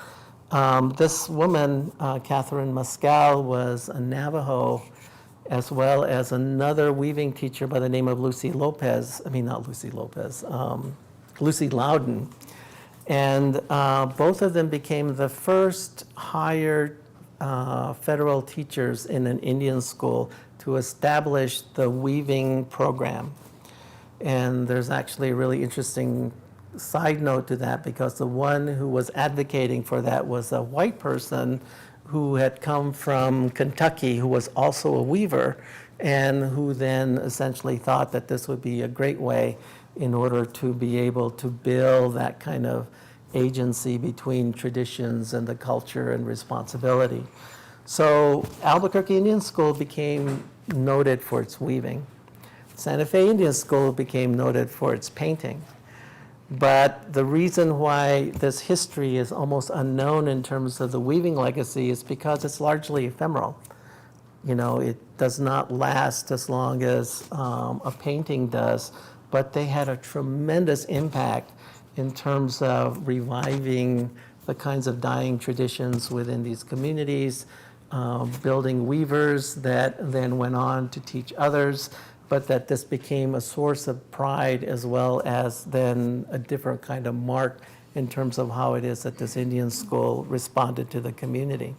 D: this woman, Catherine Mescal, was a Navajo, as well as another weaving teacher by the name of Lucy Loudon. And both of them became the first hired federal teachers in an Indian school to establish the weaving program. And there's actually a really interesting side note to that, because the one who was advocating for that was a white person who had come from Kentucky, who was also a weaver, and who then essentially thought that this would be a great way in order to be able to build that kind of agency between traditions and the culture and responsibility. So Albuquerque Indian School became noted for its weaving. Santa Fe Indian School became noted for its painting. But the reason why this history is almost unknown in terms of the weaving legacy is because it's largely ephemeral. You know, it does not last as long as a painting does, but they had a tremendous impact in terms of reviving the kinds of dyeing traditions within these communities, building weavers that then went on to teach others, but that this became a source of pride as well as then a different kind of mark in terms of how it is that this Indian school responded to the community.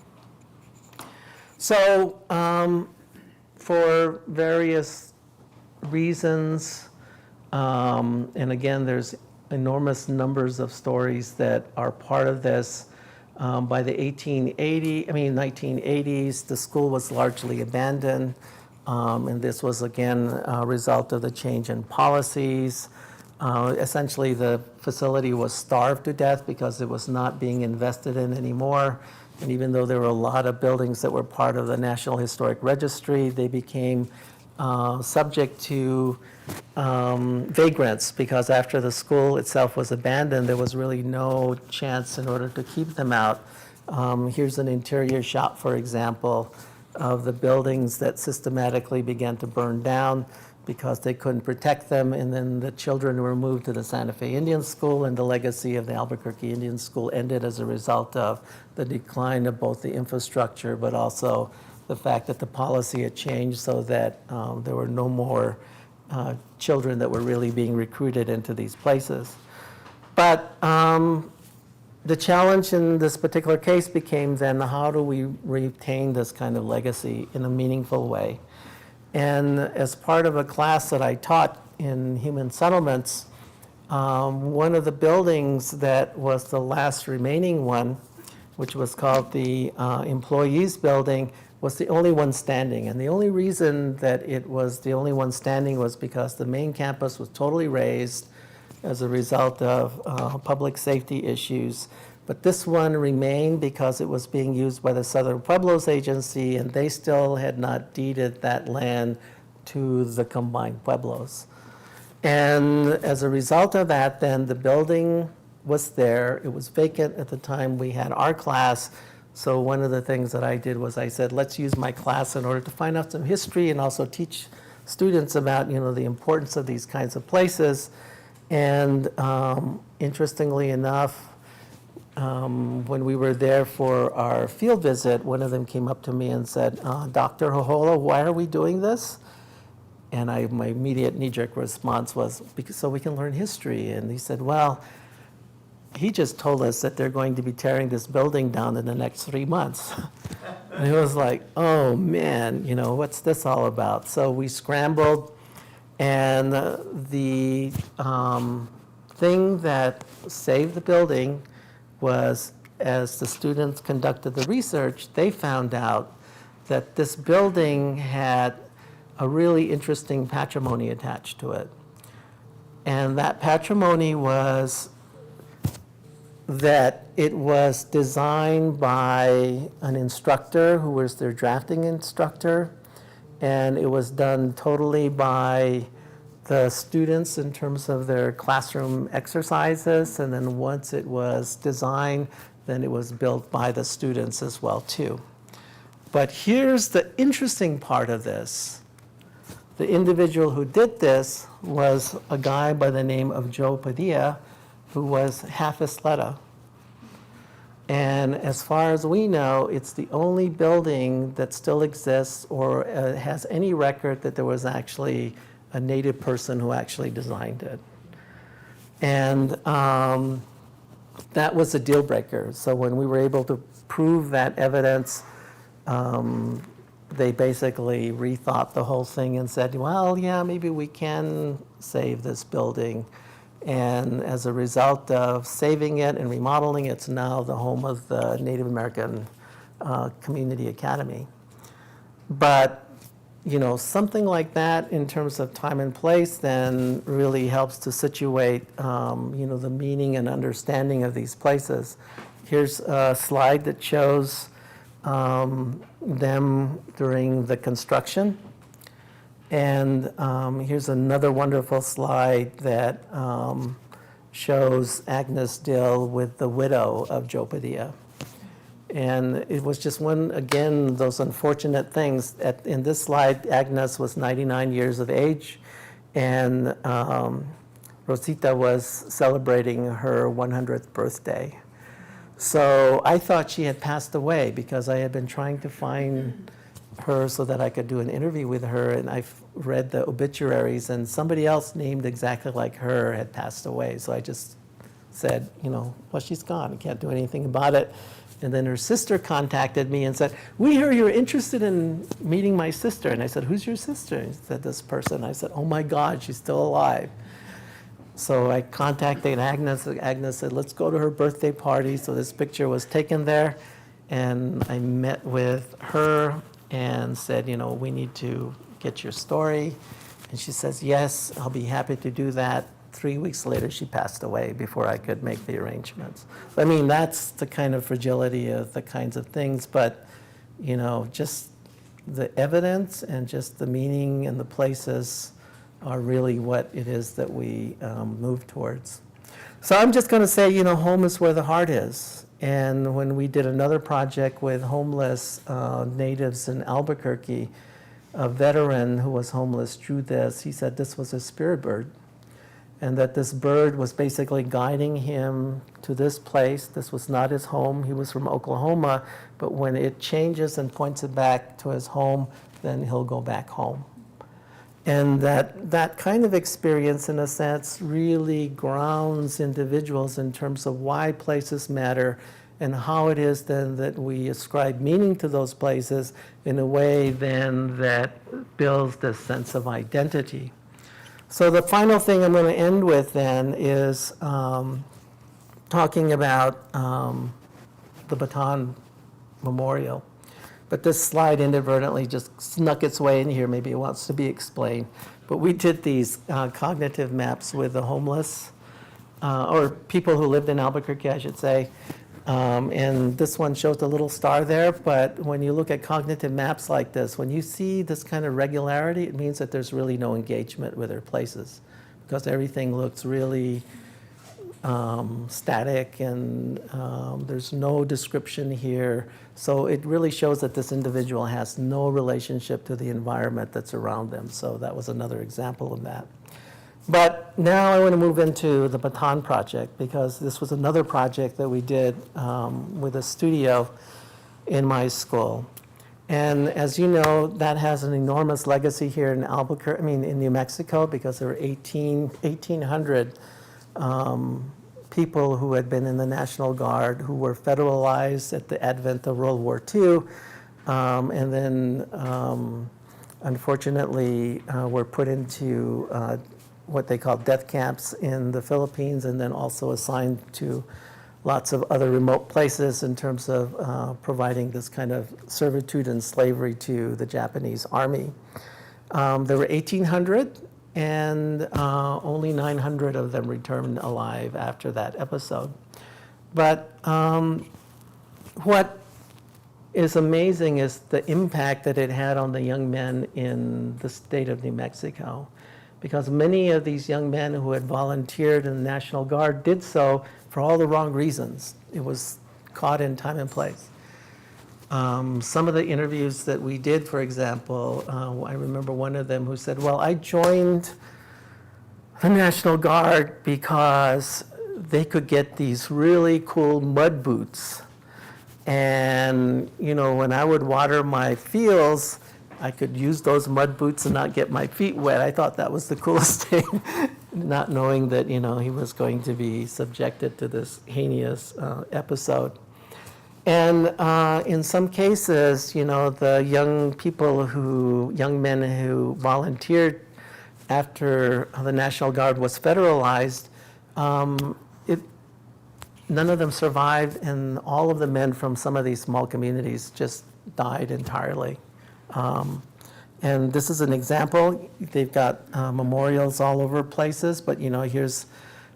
D: So for various reasons, and again, there's enormous numbers of stories that are part of this. By the 1980s, the school was largely abandoned. And this was, again, a result of the change in policies. Essentially, the facility was starved to death because it was not being invested in anymore. And even though there were a lot of buildings that were part of the National Historic Registry, they became subject to vagrants, because after the school itself was abandoned, there was really no chance in order to keep them out. Here's an interior shot, for example, of the buildings that systematically began to burn down because they couldn't protect them, and then the children were moved to the Santa Fe Indian School, and the legacy of the Albuquerque Indian School ended as a result of the decline of both the infrastructure, but also the fact that the policy had changed so that there were no more children that were really being recruited into these places. But the challenge in this particular case became then, how do we retain this kind of legacy in a meaningful way? And as part of a class that I taught in human settlements, one of the buildings that was the last remaining one, which was called the Employees Building, was the only one standing. And the only reason that it was the only one standing was because the main campus was totally razed as a result of public safety issues. But this one remained because it was being used by the Southern Pueblos Agency, and they still had not deeded that land to the combined pueblos. And as a result of that, then the building was there. It was vacant at the time we had our class. So one of the things that I did was I said, let's use my class in order to find out some history and also teach students about, you know, the importance of these kinds of places. And interestingly enough, when we were there for our field visit, one of them came up to me and said, Dr. Hohola, why are we doing this? And my immediate knee-jerk response was, because so we can learn history. And he said, well, he just told us that they're going to be tearing this building down in the next 3 months. And it was like, oh man, you know, what's this all about? So we scrambled, and the thing that saved the building was, as the students conducted the research, they found out that this building had a really interesting patrimony attached to it. And that patrimony was that it was designed by an instructor who was their drafting instructor, and it was done totally by the students in terms of their classroom exercises, and then once it was designed, then it was built by the students as well too. But here's the interesting part of this. The individual who did this was a guy by the name of Joe Padilla, who was half Isleta. And as far as we know, it's the only building that still exists or has any record that there was actually a native person who actually designed it. And that was a deal breaker. So when we were able to prove that evidence, they basically rethought the whole thing and said, well, yeah, maybe we can save this building. And as a result of saving it and remodeling it, it's now the home of the Native American Community Academy. But, something like that in terms of time and place then really helps to situate, the meaning and understanding of these places. Here's a slide that shows them during the construction. And here's another wonderful slide that shows Agnes Dill with the widow of Joe Padilla. And it was just again, those unfortunate things. In this slide, Agnes was 99 years of age, and Rosita was celebrating her 100th birthday. So I thought she had passed away because I had been trying to find her so that I could do an interview with her, and I read the obituaries, and somebody else named exactly like her had passed away. So I just said, well, she's gone. I can't do anything about it. And then her sister contacted me and said, we hear you're interested in meeting my sister. And I said, who's your sister? And she said, this person. I said, oh my God, she's still alive. So I contacted Agnes. Agnes said, let's go to her birthday party. So this picture was taken there. And I met with her and said, we need to get your story. And she says, yes, I'll be happy to do that. 3 weeks later, she passed away before I could make the arrangements. I mean, that's the kind of fragility of the kinds of things, but, just the evidence and just the meaning and the places are really what it is that we move towards. So I'm just going to say, home is where the heart is. And when we did another project with homeless natives in Albuquerque, a veteran who was homeless drew this. He said this was a spirit bird, and that this bird was basically guiding him to this place. This was not his home. He was from Oklahoma, but when it changes and points it back to his home, then he'll go back home. And that kind of experience, in a sense, really grounds individuals in terms of why places matter and how it is then that we ascribe meaning to those places in a way then that builds this sense of identity. So the final thing I'm going to end with then is talking about the Bataan Memorial. But this slide inadvertently just snuck its way in here. Maybe it wants to be explained. But we did these cognitive maps with the homeless, or people who lived in Albuquerque, I should say. And this one shows the little star there. But when you look at cognitive maps like this, when you see this kind of regularity, it means that there's really no engagement with their places, because everything looks really static, and there's no description here. So it really shows that this individual has no relationship to the environment that's around them. So that was another example of that. But now I want to move into the Bataan project, because this was another project that we did with a studio in my school. And as you know, that has an enormous legacy here in in New Mexico, because there were 1,800 people who had been in the National Guard who were federalized at the advent of World War II, and then unfortunately were put into what they call death camps in the Philippines, and then also assigned to lots of other remote places in terms of providing this kind of servitude and slavery to the Japanese army. There were 1,800, and only 900 of them returned alive after that episode. But what is amazing is the impact that it had on the young men in the state of New Mexico, because many of these young men who had volunteered in the National Guard did so for all the wrong reasons. It was caught in time and place. Some of the interviews that we did, for example, I remember one of them who said, well, I joined the National Guard because they could get these really cool mud boots. And, when I would water my fields, I could use those mud boots and not get my feet wet. I thought that was the coolest thing, not knowing that, he was going to be subjected to this heinous episode. And in some cases, the young men who volunteered after the National Guard was federalized, none of them survived, and all of the men from some of these small communities just died entirely. And this is an example. They've got memorials all over places, but here's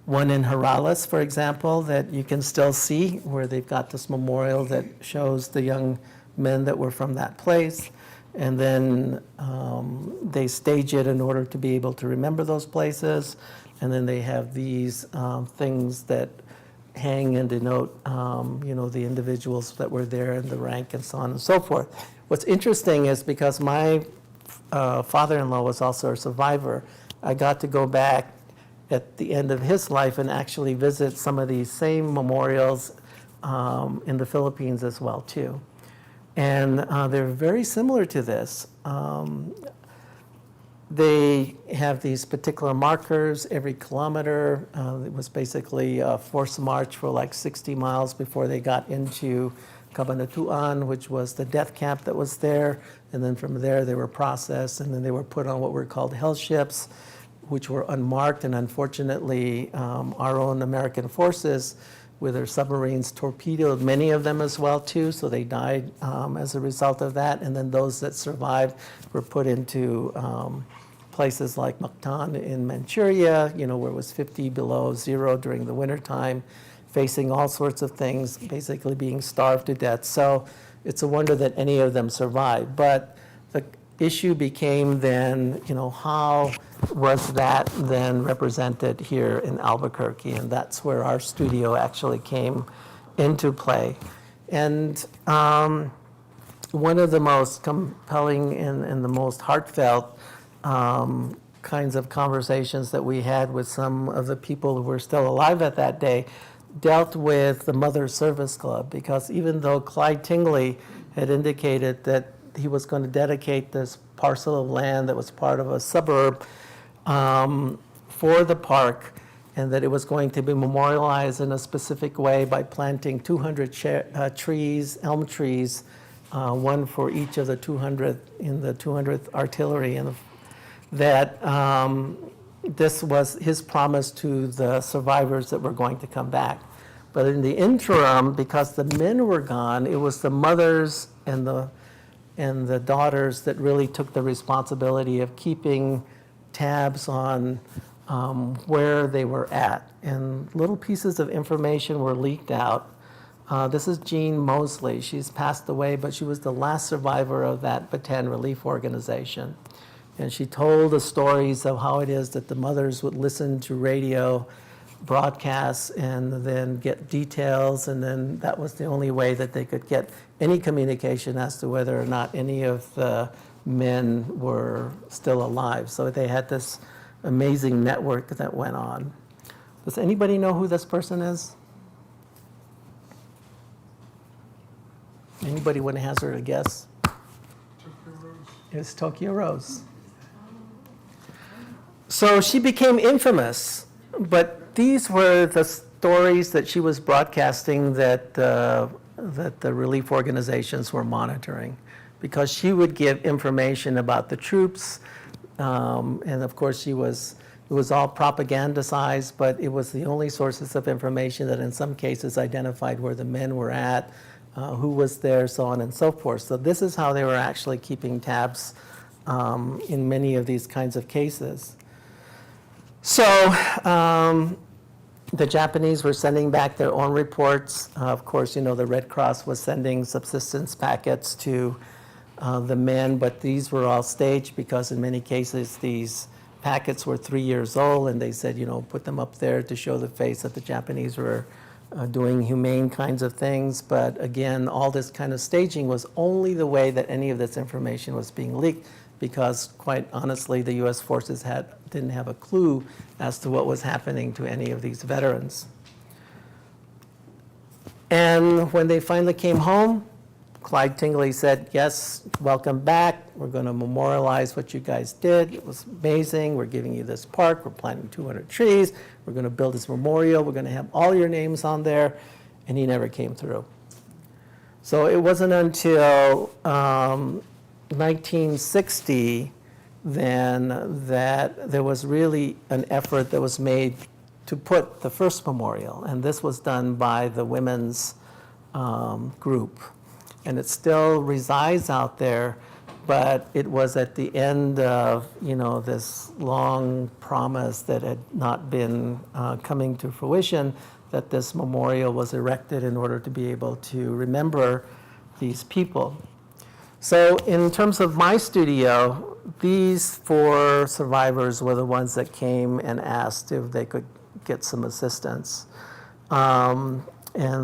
D: one in Jorales, for example, that you can still see where they've got this memorial that shows the young men that were from that place. And then they stage it in order to be able to remember those places. And then they have these things that hang and denote, the individuals that were there and the rank and so on and so forth. What's interesting is because my father-in-law was also a survivor, I got to go back at the end of his life and actually visit some of these same memorials in the Philippines as well, too. And they're very similar to this. They have these particular markers every kilometer. It was basically a forced march for like 60 miles before they got into Cabanatuan, which was the death camp that was there. And then from there, they were processed, and then they were put on what were called hell ships, which were unmarked. And unfortunately, our own American forces, with their submarines, torpedoed many of them as well, too. So they died as a result of that. And then those that survived were put into places like Mactan in Manchuria, where it was 50 below zero during the wintertime, facing all sorts of things, basically being starved to death. So it's a wonder that any of them survived. But the issue became then, how was that then represented here in Albuquerque? And that's where our studio actually came into play. And one of the most compelling and the most heartfelt kinds of conversations that we had with some of the people who were still alive at that day dealt with the Mother Service Club, because even though Clyde Tingley had indicated that he was going to dedicate this parcel of land that was part of a suburb for the park, and that it was going to be memorialized in a specific way by planting 200 trees, elm trees, one for each of the 200 in the 200th Artillery, and that this was his promise to the survivors that were going to come back. But in the interim, because the men were gone, it was the mothers and the daughters that really took the responsibility of keeping tabs on where they were at. And little pieces of information were leaked out. This is Jean Mosley. She's passed away, but she was the last survivor of that Bataan Relief Organization. And she told the stories of how it is that the mothers would listen to radio broadcasts and then get details, and then that was the only way that they could get any communication as to whether or not any of the men were still alive. So they had this amazing network that went on. Does anybody know who this person is? Anybody want to hazard a guess? It's Tokyo Rose. So she became infamous, but these were the stories that she was broadcasting that the relief organizations were monitoring, because she would give information about the troops, and of course it was all propagandized, but it was the only sources of information that in some cases identified where the men were at, who was there, so on and so forth. So this is how they were actually keeping tabs in many of these kinds of cases. So the Japanese were sending back their own reports. Of course, the Red Cross was sending subsistence packets to the men, but these were all staged because in many cases these packets were 3 years old, and they said, put them up there to show the face that the Japanese were doing humane kinds of things. But again, all this kind of staging was only the way that any of this information was being leaked, because quite honestly, the U.S. forces didn't have a clue as to what was happening to any of these veterans. And when they finally came home, Clyde Tingley said, yes, welcome back. We're going to memorialize what you guys did. It was amazing. We're giving you this park. We're planting 200 trees. We're going to build this memorial. We're going to have all your names on there. And he never came through. So it wasn't until 1960 then that there was really an effort that was made to put the first memorial, and this was done by the women's group, and it still resides out there, but it was at the end of, this long promise that had not been coming to fruition that this memorial was erected in order to be able to remember these people. So in terms of my studio, these 4 survivors were the ones that came and asked if they could get some assistance. And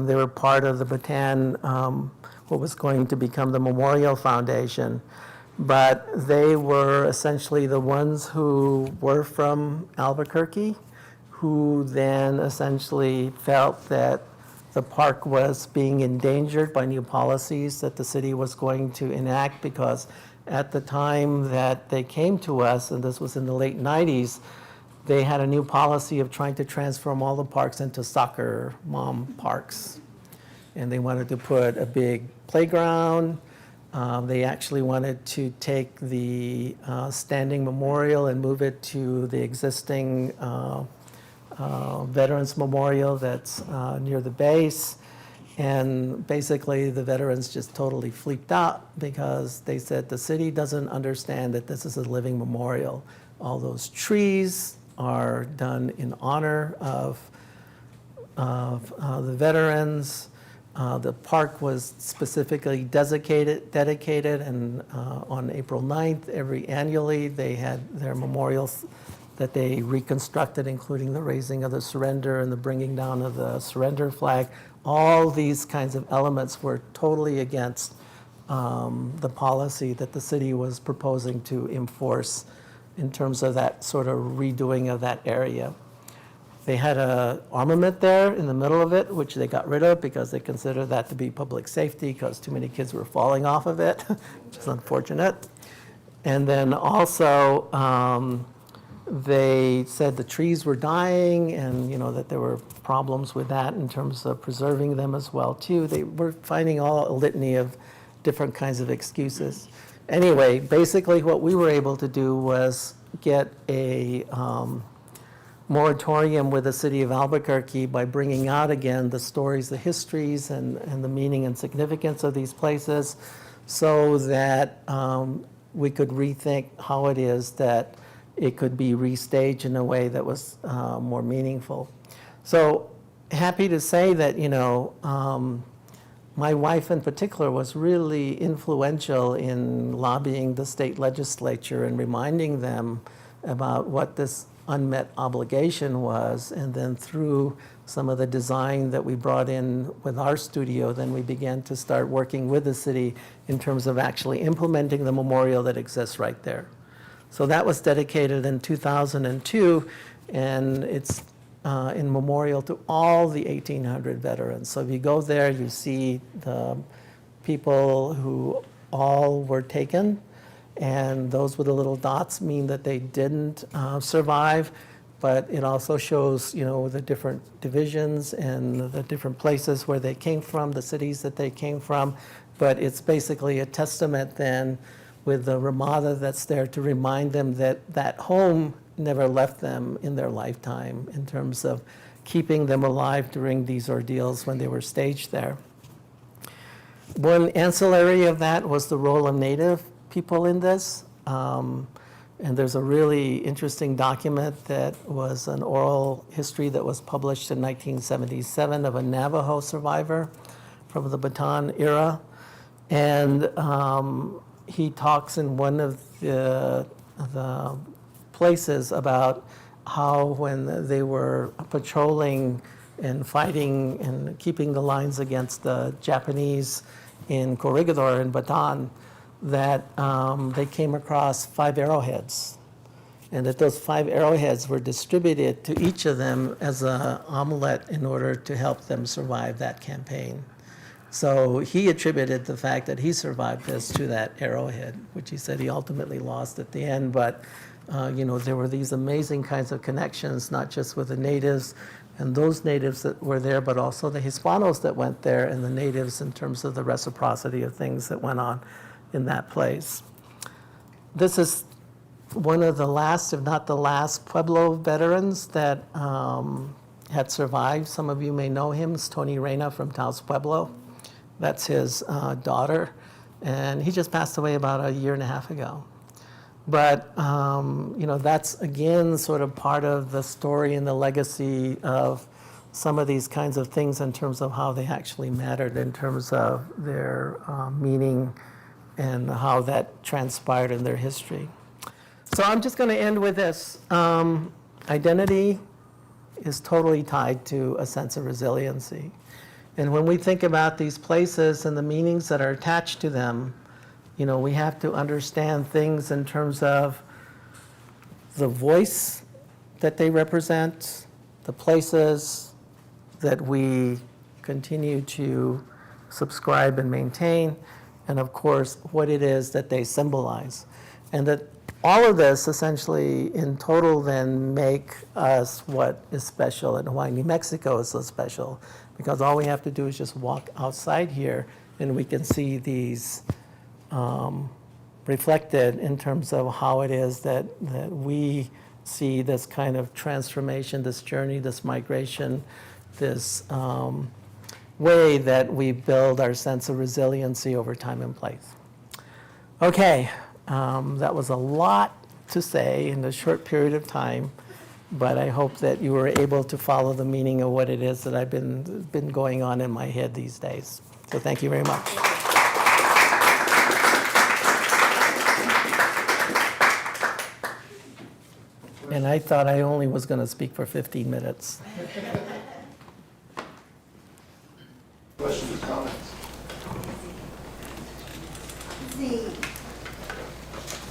D: they were part of the Bataan, what was going to become the Memorial Foundation. But they were essentially the ones who were from Albuquerque, who then essentially felt that the park was being endangered by new policies that the city was going to enact, because at the time that they came to us, and this was in the late 90s, they had a new policy of trying to transform all the parks into soccer mom parks. And they wanted to put a big playground. They actually wanted to take the standing memorial and move it to the existing Veterans Memorial that's near the base. And basically the veterans just totally flipped out because they said the city doesn't understand that this is a living memorial. All those trees are done in honor of the veterans. The park was specifically dedicated, and on April 9th, annually, they had their memorials that they reconstructed, including the raising of the surrender and the bringing down of the surrender flag. All these kinds of elements were totally against the policy that the city was proposing to enforce in terms of that sort of redoing of that area. They had an armament there in the middle of it, which they got rid of because they considered that to be public safety because too many kids were falling off of it, which is unfortunate. And then also, they said the trees were dying and, that there were problems with that in terms of preserving them as well, too. They were finding a litany of different kinds of excuses. Anyway, basically what we were able to do was get a moratorium with the city of Albuquerque by bringing out again the stories, the histories, and the meaning and significance of these places so that we could rethink how it is that it could be restaged in a way that was more meaningful. So happy to say that, my wife in particular was really influential in lobbying the state legislature and reminding them about what this unmet obligation was. And then through some of the design that we brought in with our studio, then we began to start working with the city in terms of actually implementing the memorial that exists right there. So that was dedicated in 2002, and it's in memorial to all the 1,800 veterans. So if you go there, you see the people who all were taken, and those with the little dots mean that they didn't survive, but it also shows, the different divisions and the different places where they came from, the cities that they came from. But it's basically a testament then with the Ramada that's there to remind them that that home never left them in their lifetime in terms of keeping them alive during these ordeals when they were staged there. One ancillary of that was the role of Native people in this. And there's a really interesting document that was an oral history that was published in 1977 of a Navajo survivor from the Bataan era. And he talks in one of the places about how when they were patrolling and fighting and keeping the lines against the Japanese in Corregidor in Bataan, that they came across 5 arrowheads, and that those 5 arrowheads were distributed to each of them as an omelet in order to help them survive that campaign. So he attributed the fact that he survived this to that arrowhead, which he said he ultimately lost at the end. But there were these amazing kinds of connections, not just with the natives and those natives that were there, but also the Hispanos that went there and the natives in terms of the reciprocity of things that went on in that place. This is one of the last, if not the last, Pueblo veterans that had survived. Some of you may know him. It's Tony Reyna from Taos Pueblo. That's his daughter. And he just passed away about a year and a half ago. But, that's again sort of part of the story and the legacy of some of these kinds of things in terms of how they actually mattered, in terms of their meaning and how that transpired in their history. So I'm just going to end with this. Identity is totally tied to a sense of resiliency. And when we think about these places and the meanings that are attached to them, we have to understand things in terms of the voice that they represent, the places that we continue to subscribe and maintain, and of course, what it is that they symbolize. And that all of this essentially in total then make us what is special and why New Mexico is so special, because all we have to do is just walk outside here and we can see these reflected in terms of how it is that we see this kind of transformation, this journey, this migration, this way that we build our sense of resiliency over time and place. Okay, that was a lot to say in a short period of time, but I hope that you were able to follow the meaning of what it is that I've been going on in my head these days. So thank you very much. And I thought I only was going to speak for 15 minutes.
C: Questions, comments?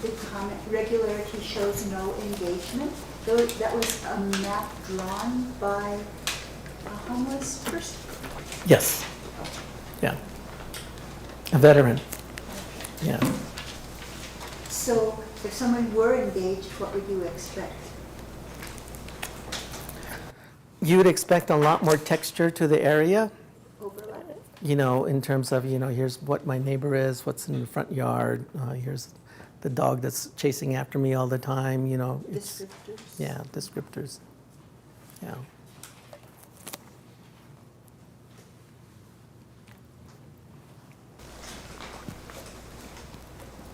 F: The comment, regularity shows no engagement. That was a map drawn by a homeless person?
D: Yes. Yeah. A veteran. Yeah.
F: So if someone were engaged, what would you expect?
D: You would expect a lot more texture to the area,
F: Overlap?
D: in terms of, here's what my neighbor is, what's in the front yard, here's the dog that's chasing after me all the time, it's,
F: Descriptors?
D: yeah, descriptors. Yeah.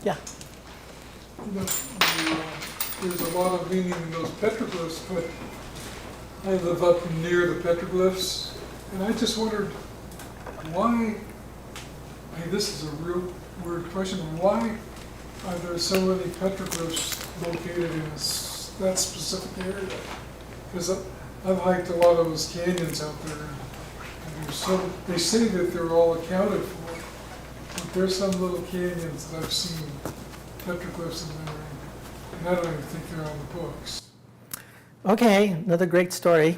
D: Yeah.
G: There's a lot of meaning in those petroglyphs, but I live up near the petroglyphs, and I just wondered why, this is a real weird question, why are there so many petroglyphs located in that specific area? Because I've hiked a lot of those canyons out there, and they say that they're all accounted for, but there's some little canyons that I've seen petroglyphs in there, and I don't even think they're on the books.
D: Okay, another great story.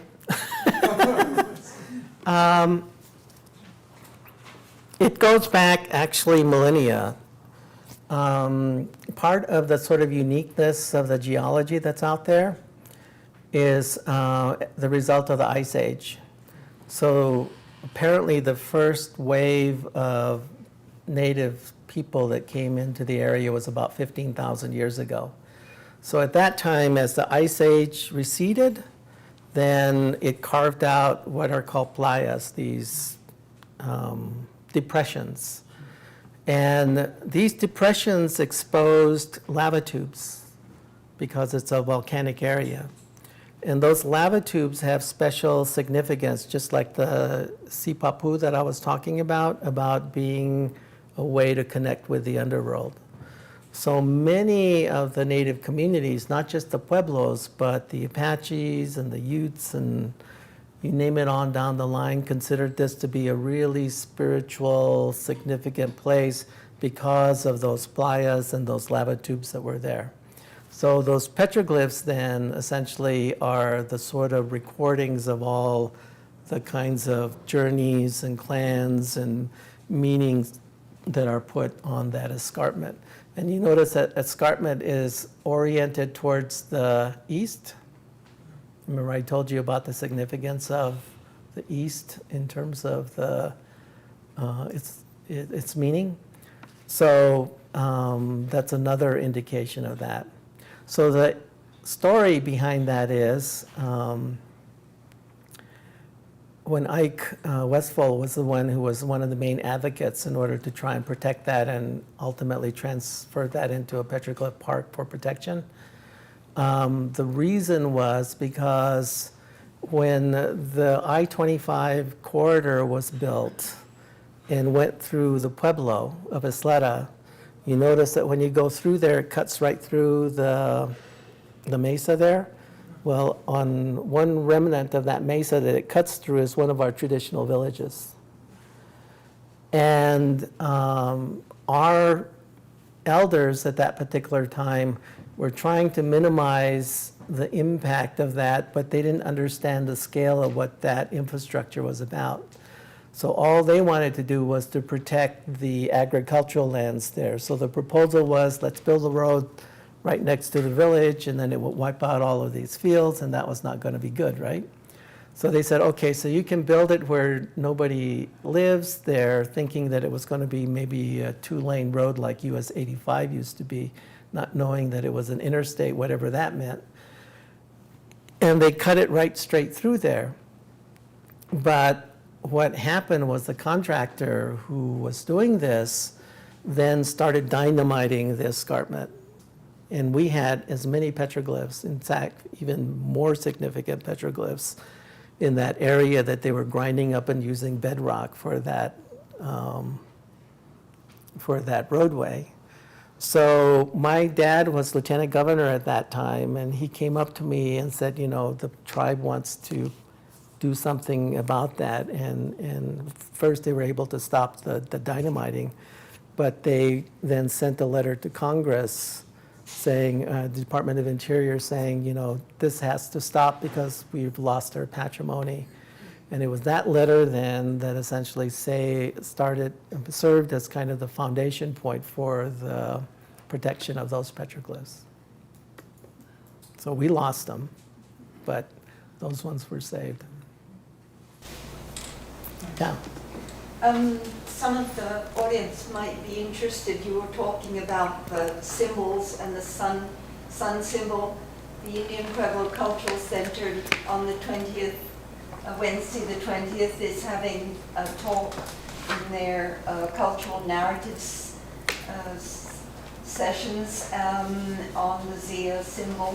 D: It goes back actually millennia. Part of the sort of uniqueness of the geology that's out there is the result of the Ice Age. So apparently the first wave of native people that came into the area was about 15,000 years ago. So at that time, as the Ice Age receded, then it carved out what are called playas, these depressions. And these depressions exposed lava tubes because it's a volcanic area. And those lava tubes have special significance, just like the Sipapu that I was talking about being a way to connect with the underworld. So many of the native communities, not just the Pueblos, but the Apaches and the Utes and you name it on down the line, considered this to be a really spiritual, significant place because of those playas and those lava tubes that were there. So those petroglyphs then essentially are the sort of recordings of all the kinds of journeys and clans and meanings that are put on that escarpment. And you notice that escarpment is oriented towards the east. Remember I told you about the significance of the east in terms of the its meaning. So that's another indication of that. So the story behind that is when Ike Westfall was the one who was one of the main advocates in order to try and protect that and ultimately transfer that into a petroglyph park for protection. The reason was because when the I-25 corridor was built and went through the pueblo of Isleta, you notice that when you go through there, it cuts right through the mesa there. Well, on one remnant of that mesa that it cuts through is one of our traditional villages. And our elders at that particular time were trying to minimize the impact of that, but they didn't understand the scale of what that infrastructure was about. So all they wanted to do was to protect the agricultural lands there. So the proposal was, let's build a road right next to the village, and then it would wipe out all of these fields, and that was not going to be good, right? So they said, okay, so you can build it where nobody lives there, thinking that it was going to be maybe a 2-lane road like US 85 used to be, not knowing that it was an interstate, whatever that meant. And they cut it right straight through there. But what happened was the contractor who was doing this then started dynamiting the escarpment. And we had as many petroglyphs, in fact, even more significant petroglyphs in that area that they were grinding up and using bedrock for that roadway. So my dad was lieutenant governor at that time, and he came up to me and said, you know, the tribe wants to do something about that. And first they were able to stop the dynamiting, but they then sent a letter to Congress saying, the Department of Interior saying, you know, this has to stop because we've lost our patrimony. And it was that letter then that essentially served as kind of the foundation point for the protection of those petroglyphs. So we lost them, but those ones were saved. Yeah.
H: Some of the audience might be interested. You were talking about the symbols and the sun symbol. The Indian Pueblo Cultural Center on the 20th, Wednesday the 20th, is having a talk in their cultural narratives sessions on the Zia symbol.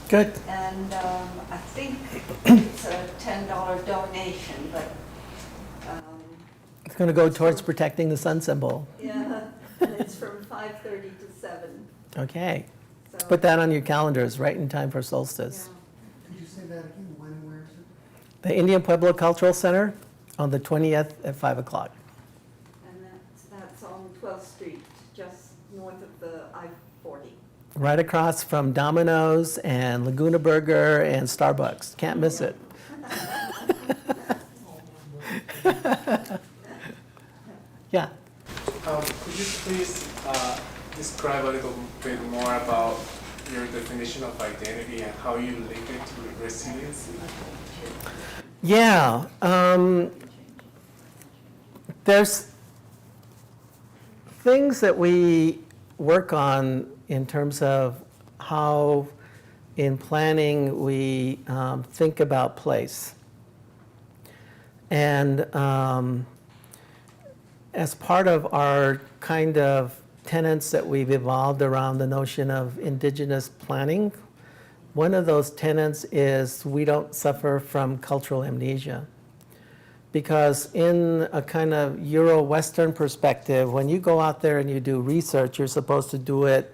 D: Good.
H: And I think it's a $10 donation, but
D: It's going to go towards protecting the sun symbol.
H: yeah, and it's from 5:30 to 7.
D: Okay. Let's
H: So,
D: put that on your calendars, right in time for solstice.
H: yeah.
I: Could you say that again? When and where is it?
D: The Indian Pueblo Cultural Center on the 20th at 5 o'clock.
H: And that's on 12th Street, just north of the I-40.
D: Right across from Domino's and Laguna Burger and Starbucks. Can't miss it. Yeah.
J: Could you please describe a little bit more about your definition of identity and how you link it to resiliency?
D: Yeah. There's things that we work on in terms of how in planning we think about place. And as part of our kind of tenets that we've evolved around the notion of indigenous planning, one of those tenets is we don't suffer from cultural amnesia. Because in a kind of Euro-Western perspective, when you go out there and you do research, you're supposed to do it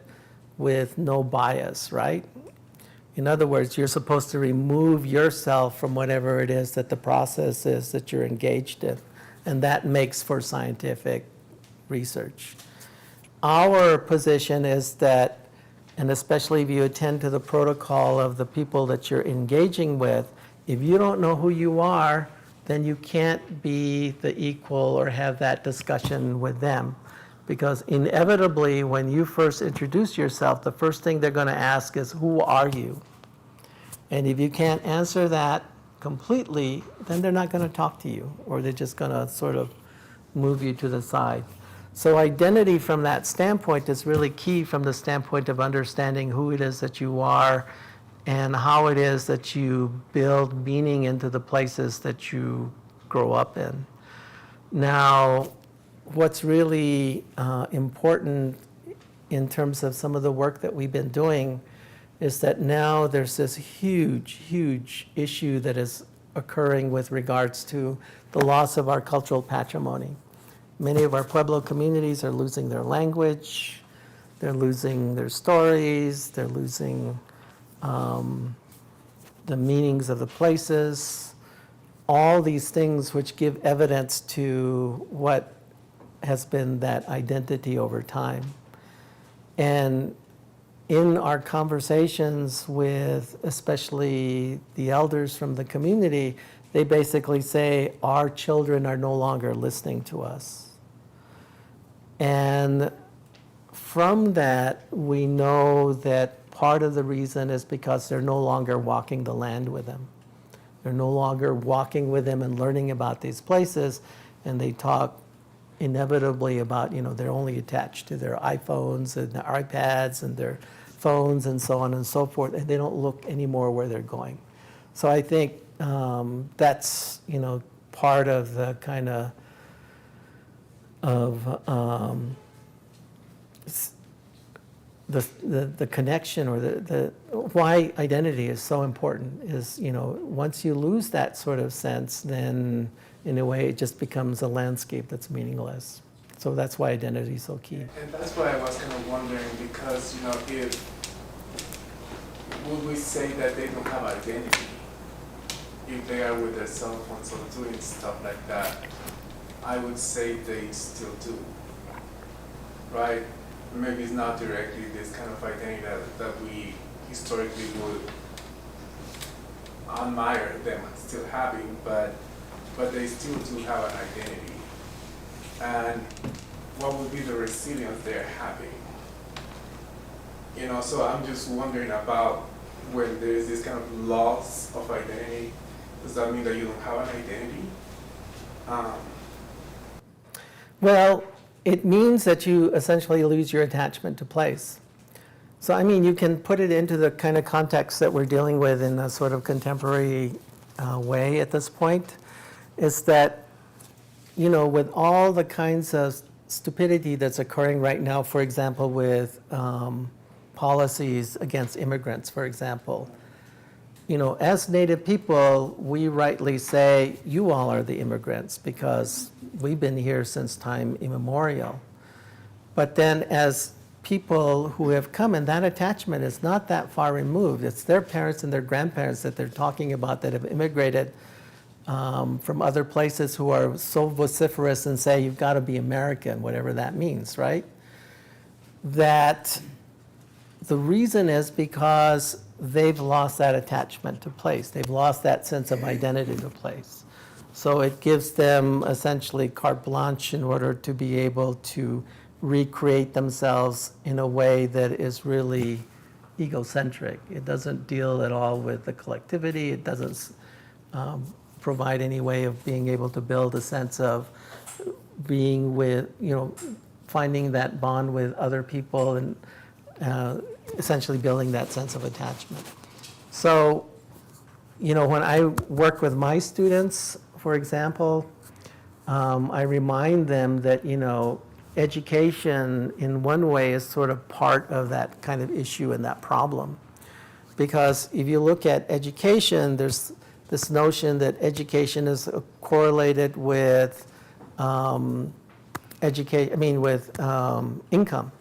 D: with no bias, right? In other words, you're supposed to remove yourself from whatever it is that the process is that you're engaged in. And that makes for scientific research. Our position is that, and especially if you attend to the protocol of the people that you're engaging with, if you don't know who you are, then you can't be the equal or have that discussion with them. Because inevitably, when you first introduce yourself, the first thing they're going to ask is, who are you? And if you can't answer that completely, then they're not going to talk to you, or they're just going to sort of move you to the side. So identity from that standpoint is really key from the standpoint of understanding who it is that you are and how it is that you build meaning into the places that you grow up in. Now, what's really important in terms of some of the work that we've been doing is that now there's this huge issue that is occurring with regards to the loss of our cultural patrimony. Many of our Pueblo communities are losing their language, they're losing their stories, they're losing the meanings of the places, all these things which give evidence to what has been that identity over time. And in our conversations with especially the elders from the community, they basically say, our children are no longer listening to us. And from that, we know that part of the reason is because they're no longer walking the land with them. They're no longer walking with them and learning about these places, and they talk inevitably about, they're only attached to their iPhones and their iPads and their phones and so on and so forth, and they don't look anymore where they're going. So I think that's, part of the kind of the connection, or the why identity is so important is, once you lose that sort of sense, then in a way it just becomes a landscape that's meaningless. So that's why identity is so key.
J: And that's why I was kind of wondering, because, if, would we say that they don't have identity if they are with their cell phones or doing stuff like that? I would say they still do, right? Maybe it's not directly this kind of identity that we historically would admire them still having, but they still do have an identity. And what would be the resilience they're having? So I'm just wondering about when there is this kind of loss of identity, does that mean that you don't have an identity?
D: Well, it means that you essentially lose your attachment to place. So, you can put it into the kind of context that we're dealing with in a sort of contemporary way at this point, is that, with all the kinds of stupidity that's occurring right now, for example, with policies against immigrants, for example, as Native people, we rightly say, you all are the immigrants because we've been here since time immemorial. But then as people who have come, and that attachment is not that far removed, it's their parents and their grandparents that they're talking about that have immigrated from other places, who are so vociferous and say, you've got to be American, whatever that means, right? That the reason is because they've lost that attachment to place. They've lost that sense of identity to place. So it gives them essentially carte blanche in order to be able to recreate themselves in a way that is really egocentric. It doesn't deal at all with the collectivity. It doesn't provide any way of being able to build a sense of being with, finding that bond with other people and essentially building that sense of attachment. So, when I work with my students, for example, I remind them that, education in one way is sort of part of that kind of issue and that problem. Because if you look at education, there's this notion that education is correlated with income.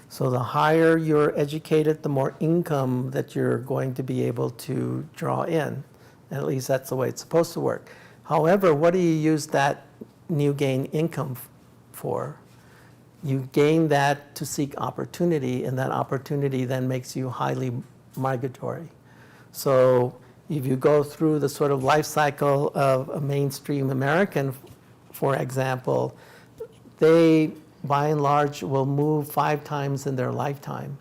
D: So the higher you're educated, the more income that you're going to be able to draw in. At least that's the way it's supposed to work. However, what do you use that new gain income for? You gain that to seek opportunity, and that opportunity then makes you highly migratory. So if you go through the sort of life cycle of a mainstream American, for example, they, by and large, will move 5 times in their lifetime.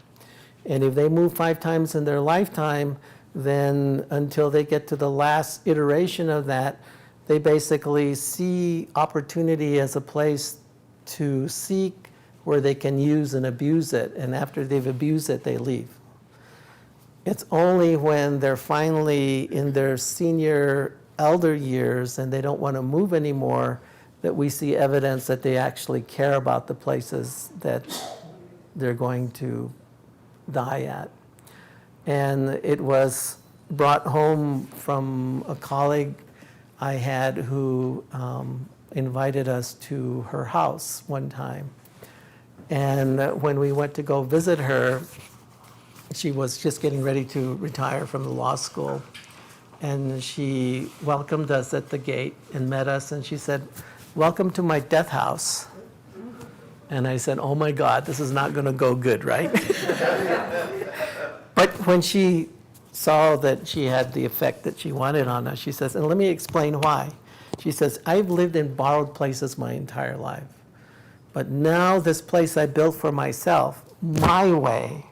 D: And if they move 5 times in their lifetime, then until they get to the last iteration of that, they basically see opportunity as a place to seek where they can use and abuse it. And after they've abused it, they leave. It's only when they're finally in their senior elder years and they don't want to move anymore, that we see evidence that they actually care about the places that they're going to die at. And it was brought home from a colleague I had who invited us to her house one time. And when we went to go visit her, she was just getting ready to retire from the law school. And she welcomed us at the gate and met us, and she said, "Welcome to my death house." And I said, "Oh my God, this is not going to go good, right?" But when she saw that she had the effect that she wanted on us, she says, and let me explain why. She says, "I've lived in borrowed places my entire life. But now this place I built for myself, my way."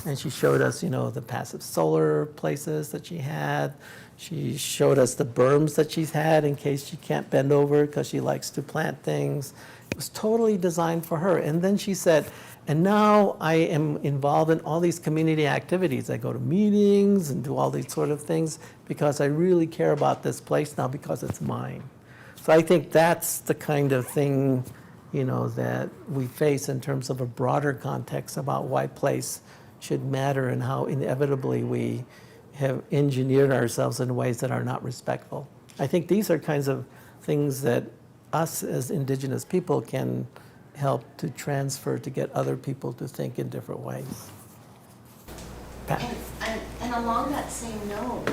D: And she showed us, the passive solar places that she had. She showed us the berms that she's had in case she can't bend over because she likes to plant things. It was totally designed for her. And then she said, and now I am involved in all these community activities. I go to meetings and do all these sort of things because I really care about this place now because it's mine. So I think that's the kind of thing, that we face in terms of a broader context about why place should matter and how inevitably we have engineered ourselves in ways that are not respectful. I think these are kinds of things that us as indigenous people can help to transfer to get other people to think in different ways. Pat?
K: And along that same note,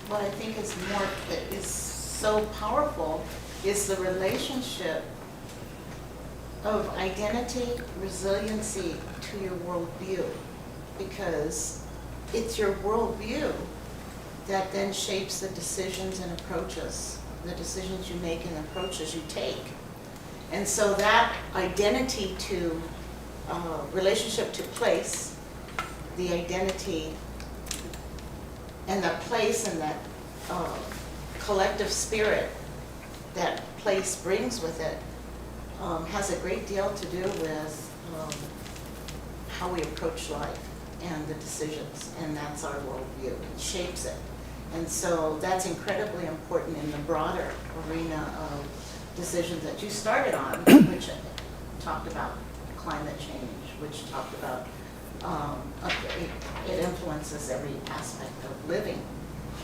K: what I think is so powerful is the relationship of identity, resiliency to your worldview. Because it's your worldview that then shapes the decisions and approaches, the decisions you make and approaches you take. And so that identity to relationship to place, the identity and that place and that collective spirit that place brings with it has a great deal to do with how we approach life and the decisions, and that's our worldview. It shapes it. And so that's incredibly important in the broader arena of decisions that you started on, which talked about climate change, which talked about it influences every aspect of living.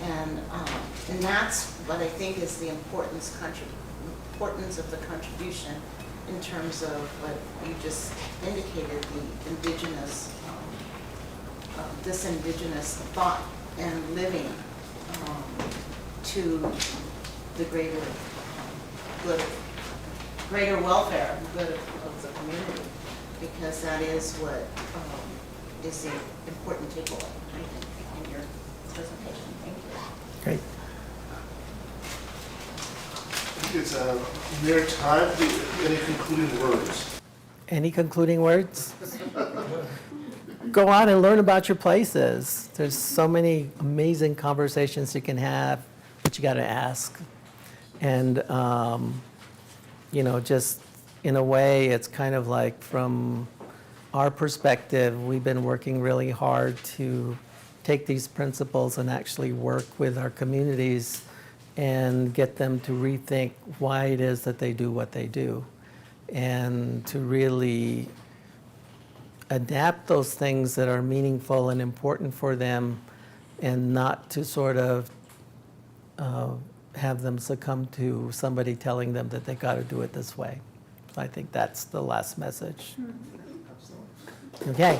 K: And that's what I think is the importance of the contribution in terms of what you just indicated, the indigenous this indigenous thought and living to the greater good, greater welfare, good of the community, because that is what is the important takeaway, I think, in your presentation. Thank you.
D: Great.
C: I think it's near time. Any concluding words?
D: Any concluding words? Go out and learn about your places. There's so many amazing conversations you can have, but you got to ask. And, just in a way, it's kind of like from our perspective, we've been working really hard to take these principles and actually work with our communities and get them to rethink why it is that they do what they do, and to really adapt those things that are meaningful and important for them, and not to sort of have them succumb to somebody telling them that they got to do it this way. So I think that's the last message. Okay.